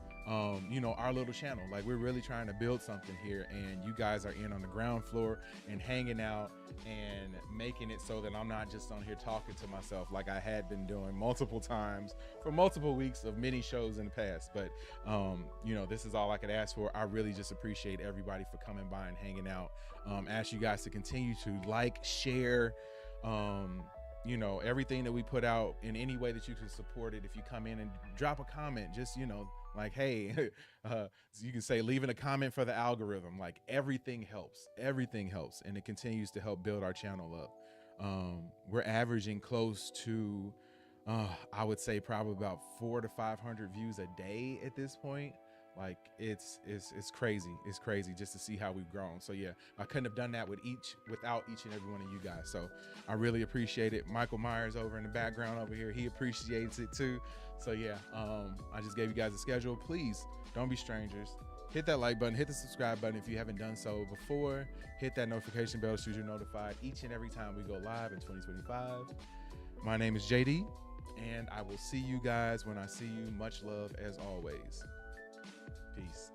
you know, our little channel. Like, we're really trying to build something here, and you guys are in on the ground floor and hanging out and making it so that I'm not just on here talking to myself like I had been doing multiple times for multiple weeks of many shows in the past. But you know, this is all I could ask for. I really just appreciate everybody for coming by and hanging out. Ask you guys to continue to like, share, you know, everything that we put out in any way that you can support it. If you come in and drop a comment, just, you know, like, hey, you can say, leaving a comment for the algorithm. Like, everything helps, and it continues to help build our channel up. We're averaging close to, I would say probably about 400 to 500 views a day at this point. Like, it's crazy. It's crazy just to see how we've grown. So yeah, I couldn't have done that without each and every one of you guys. So I really appreciate it. Michael Myers over in the background over here, he appreciates it too. So yeah, I just gave you guys a schedule. Please don't be strangers. Hit that like button, hit the subscribe button if you haven't done so before. Hit that notification bell so you're notified each and every time we go live in 2025. My name is JD, and I will see you guys when I see you. Much love as always. Peace.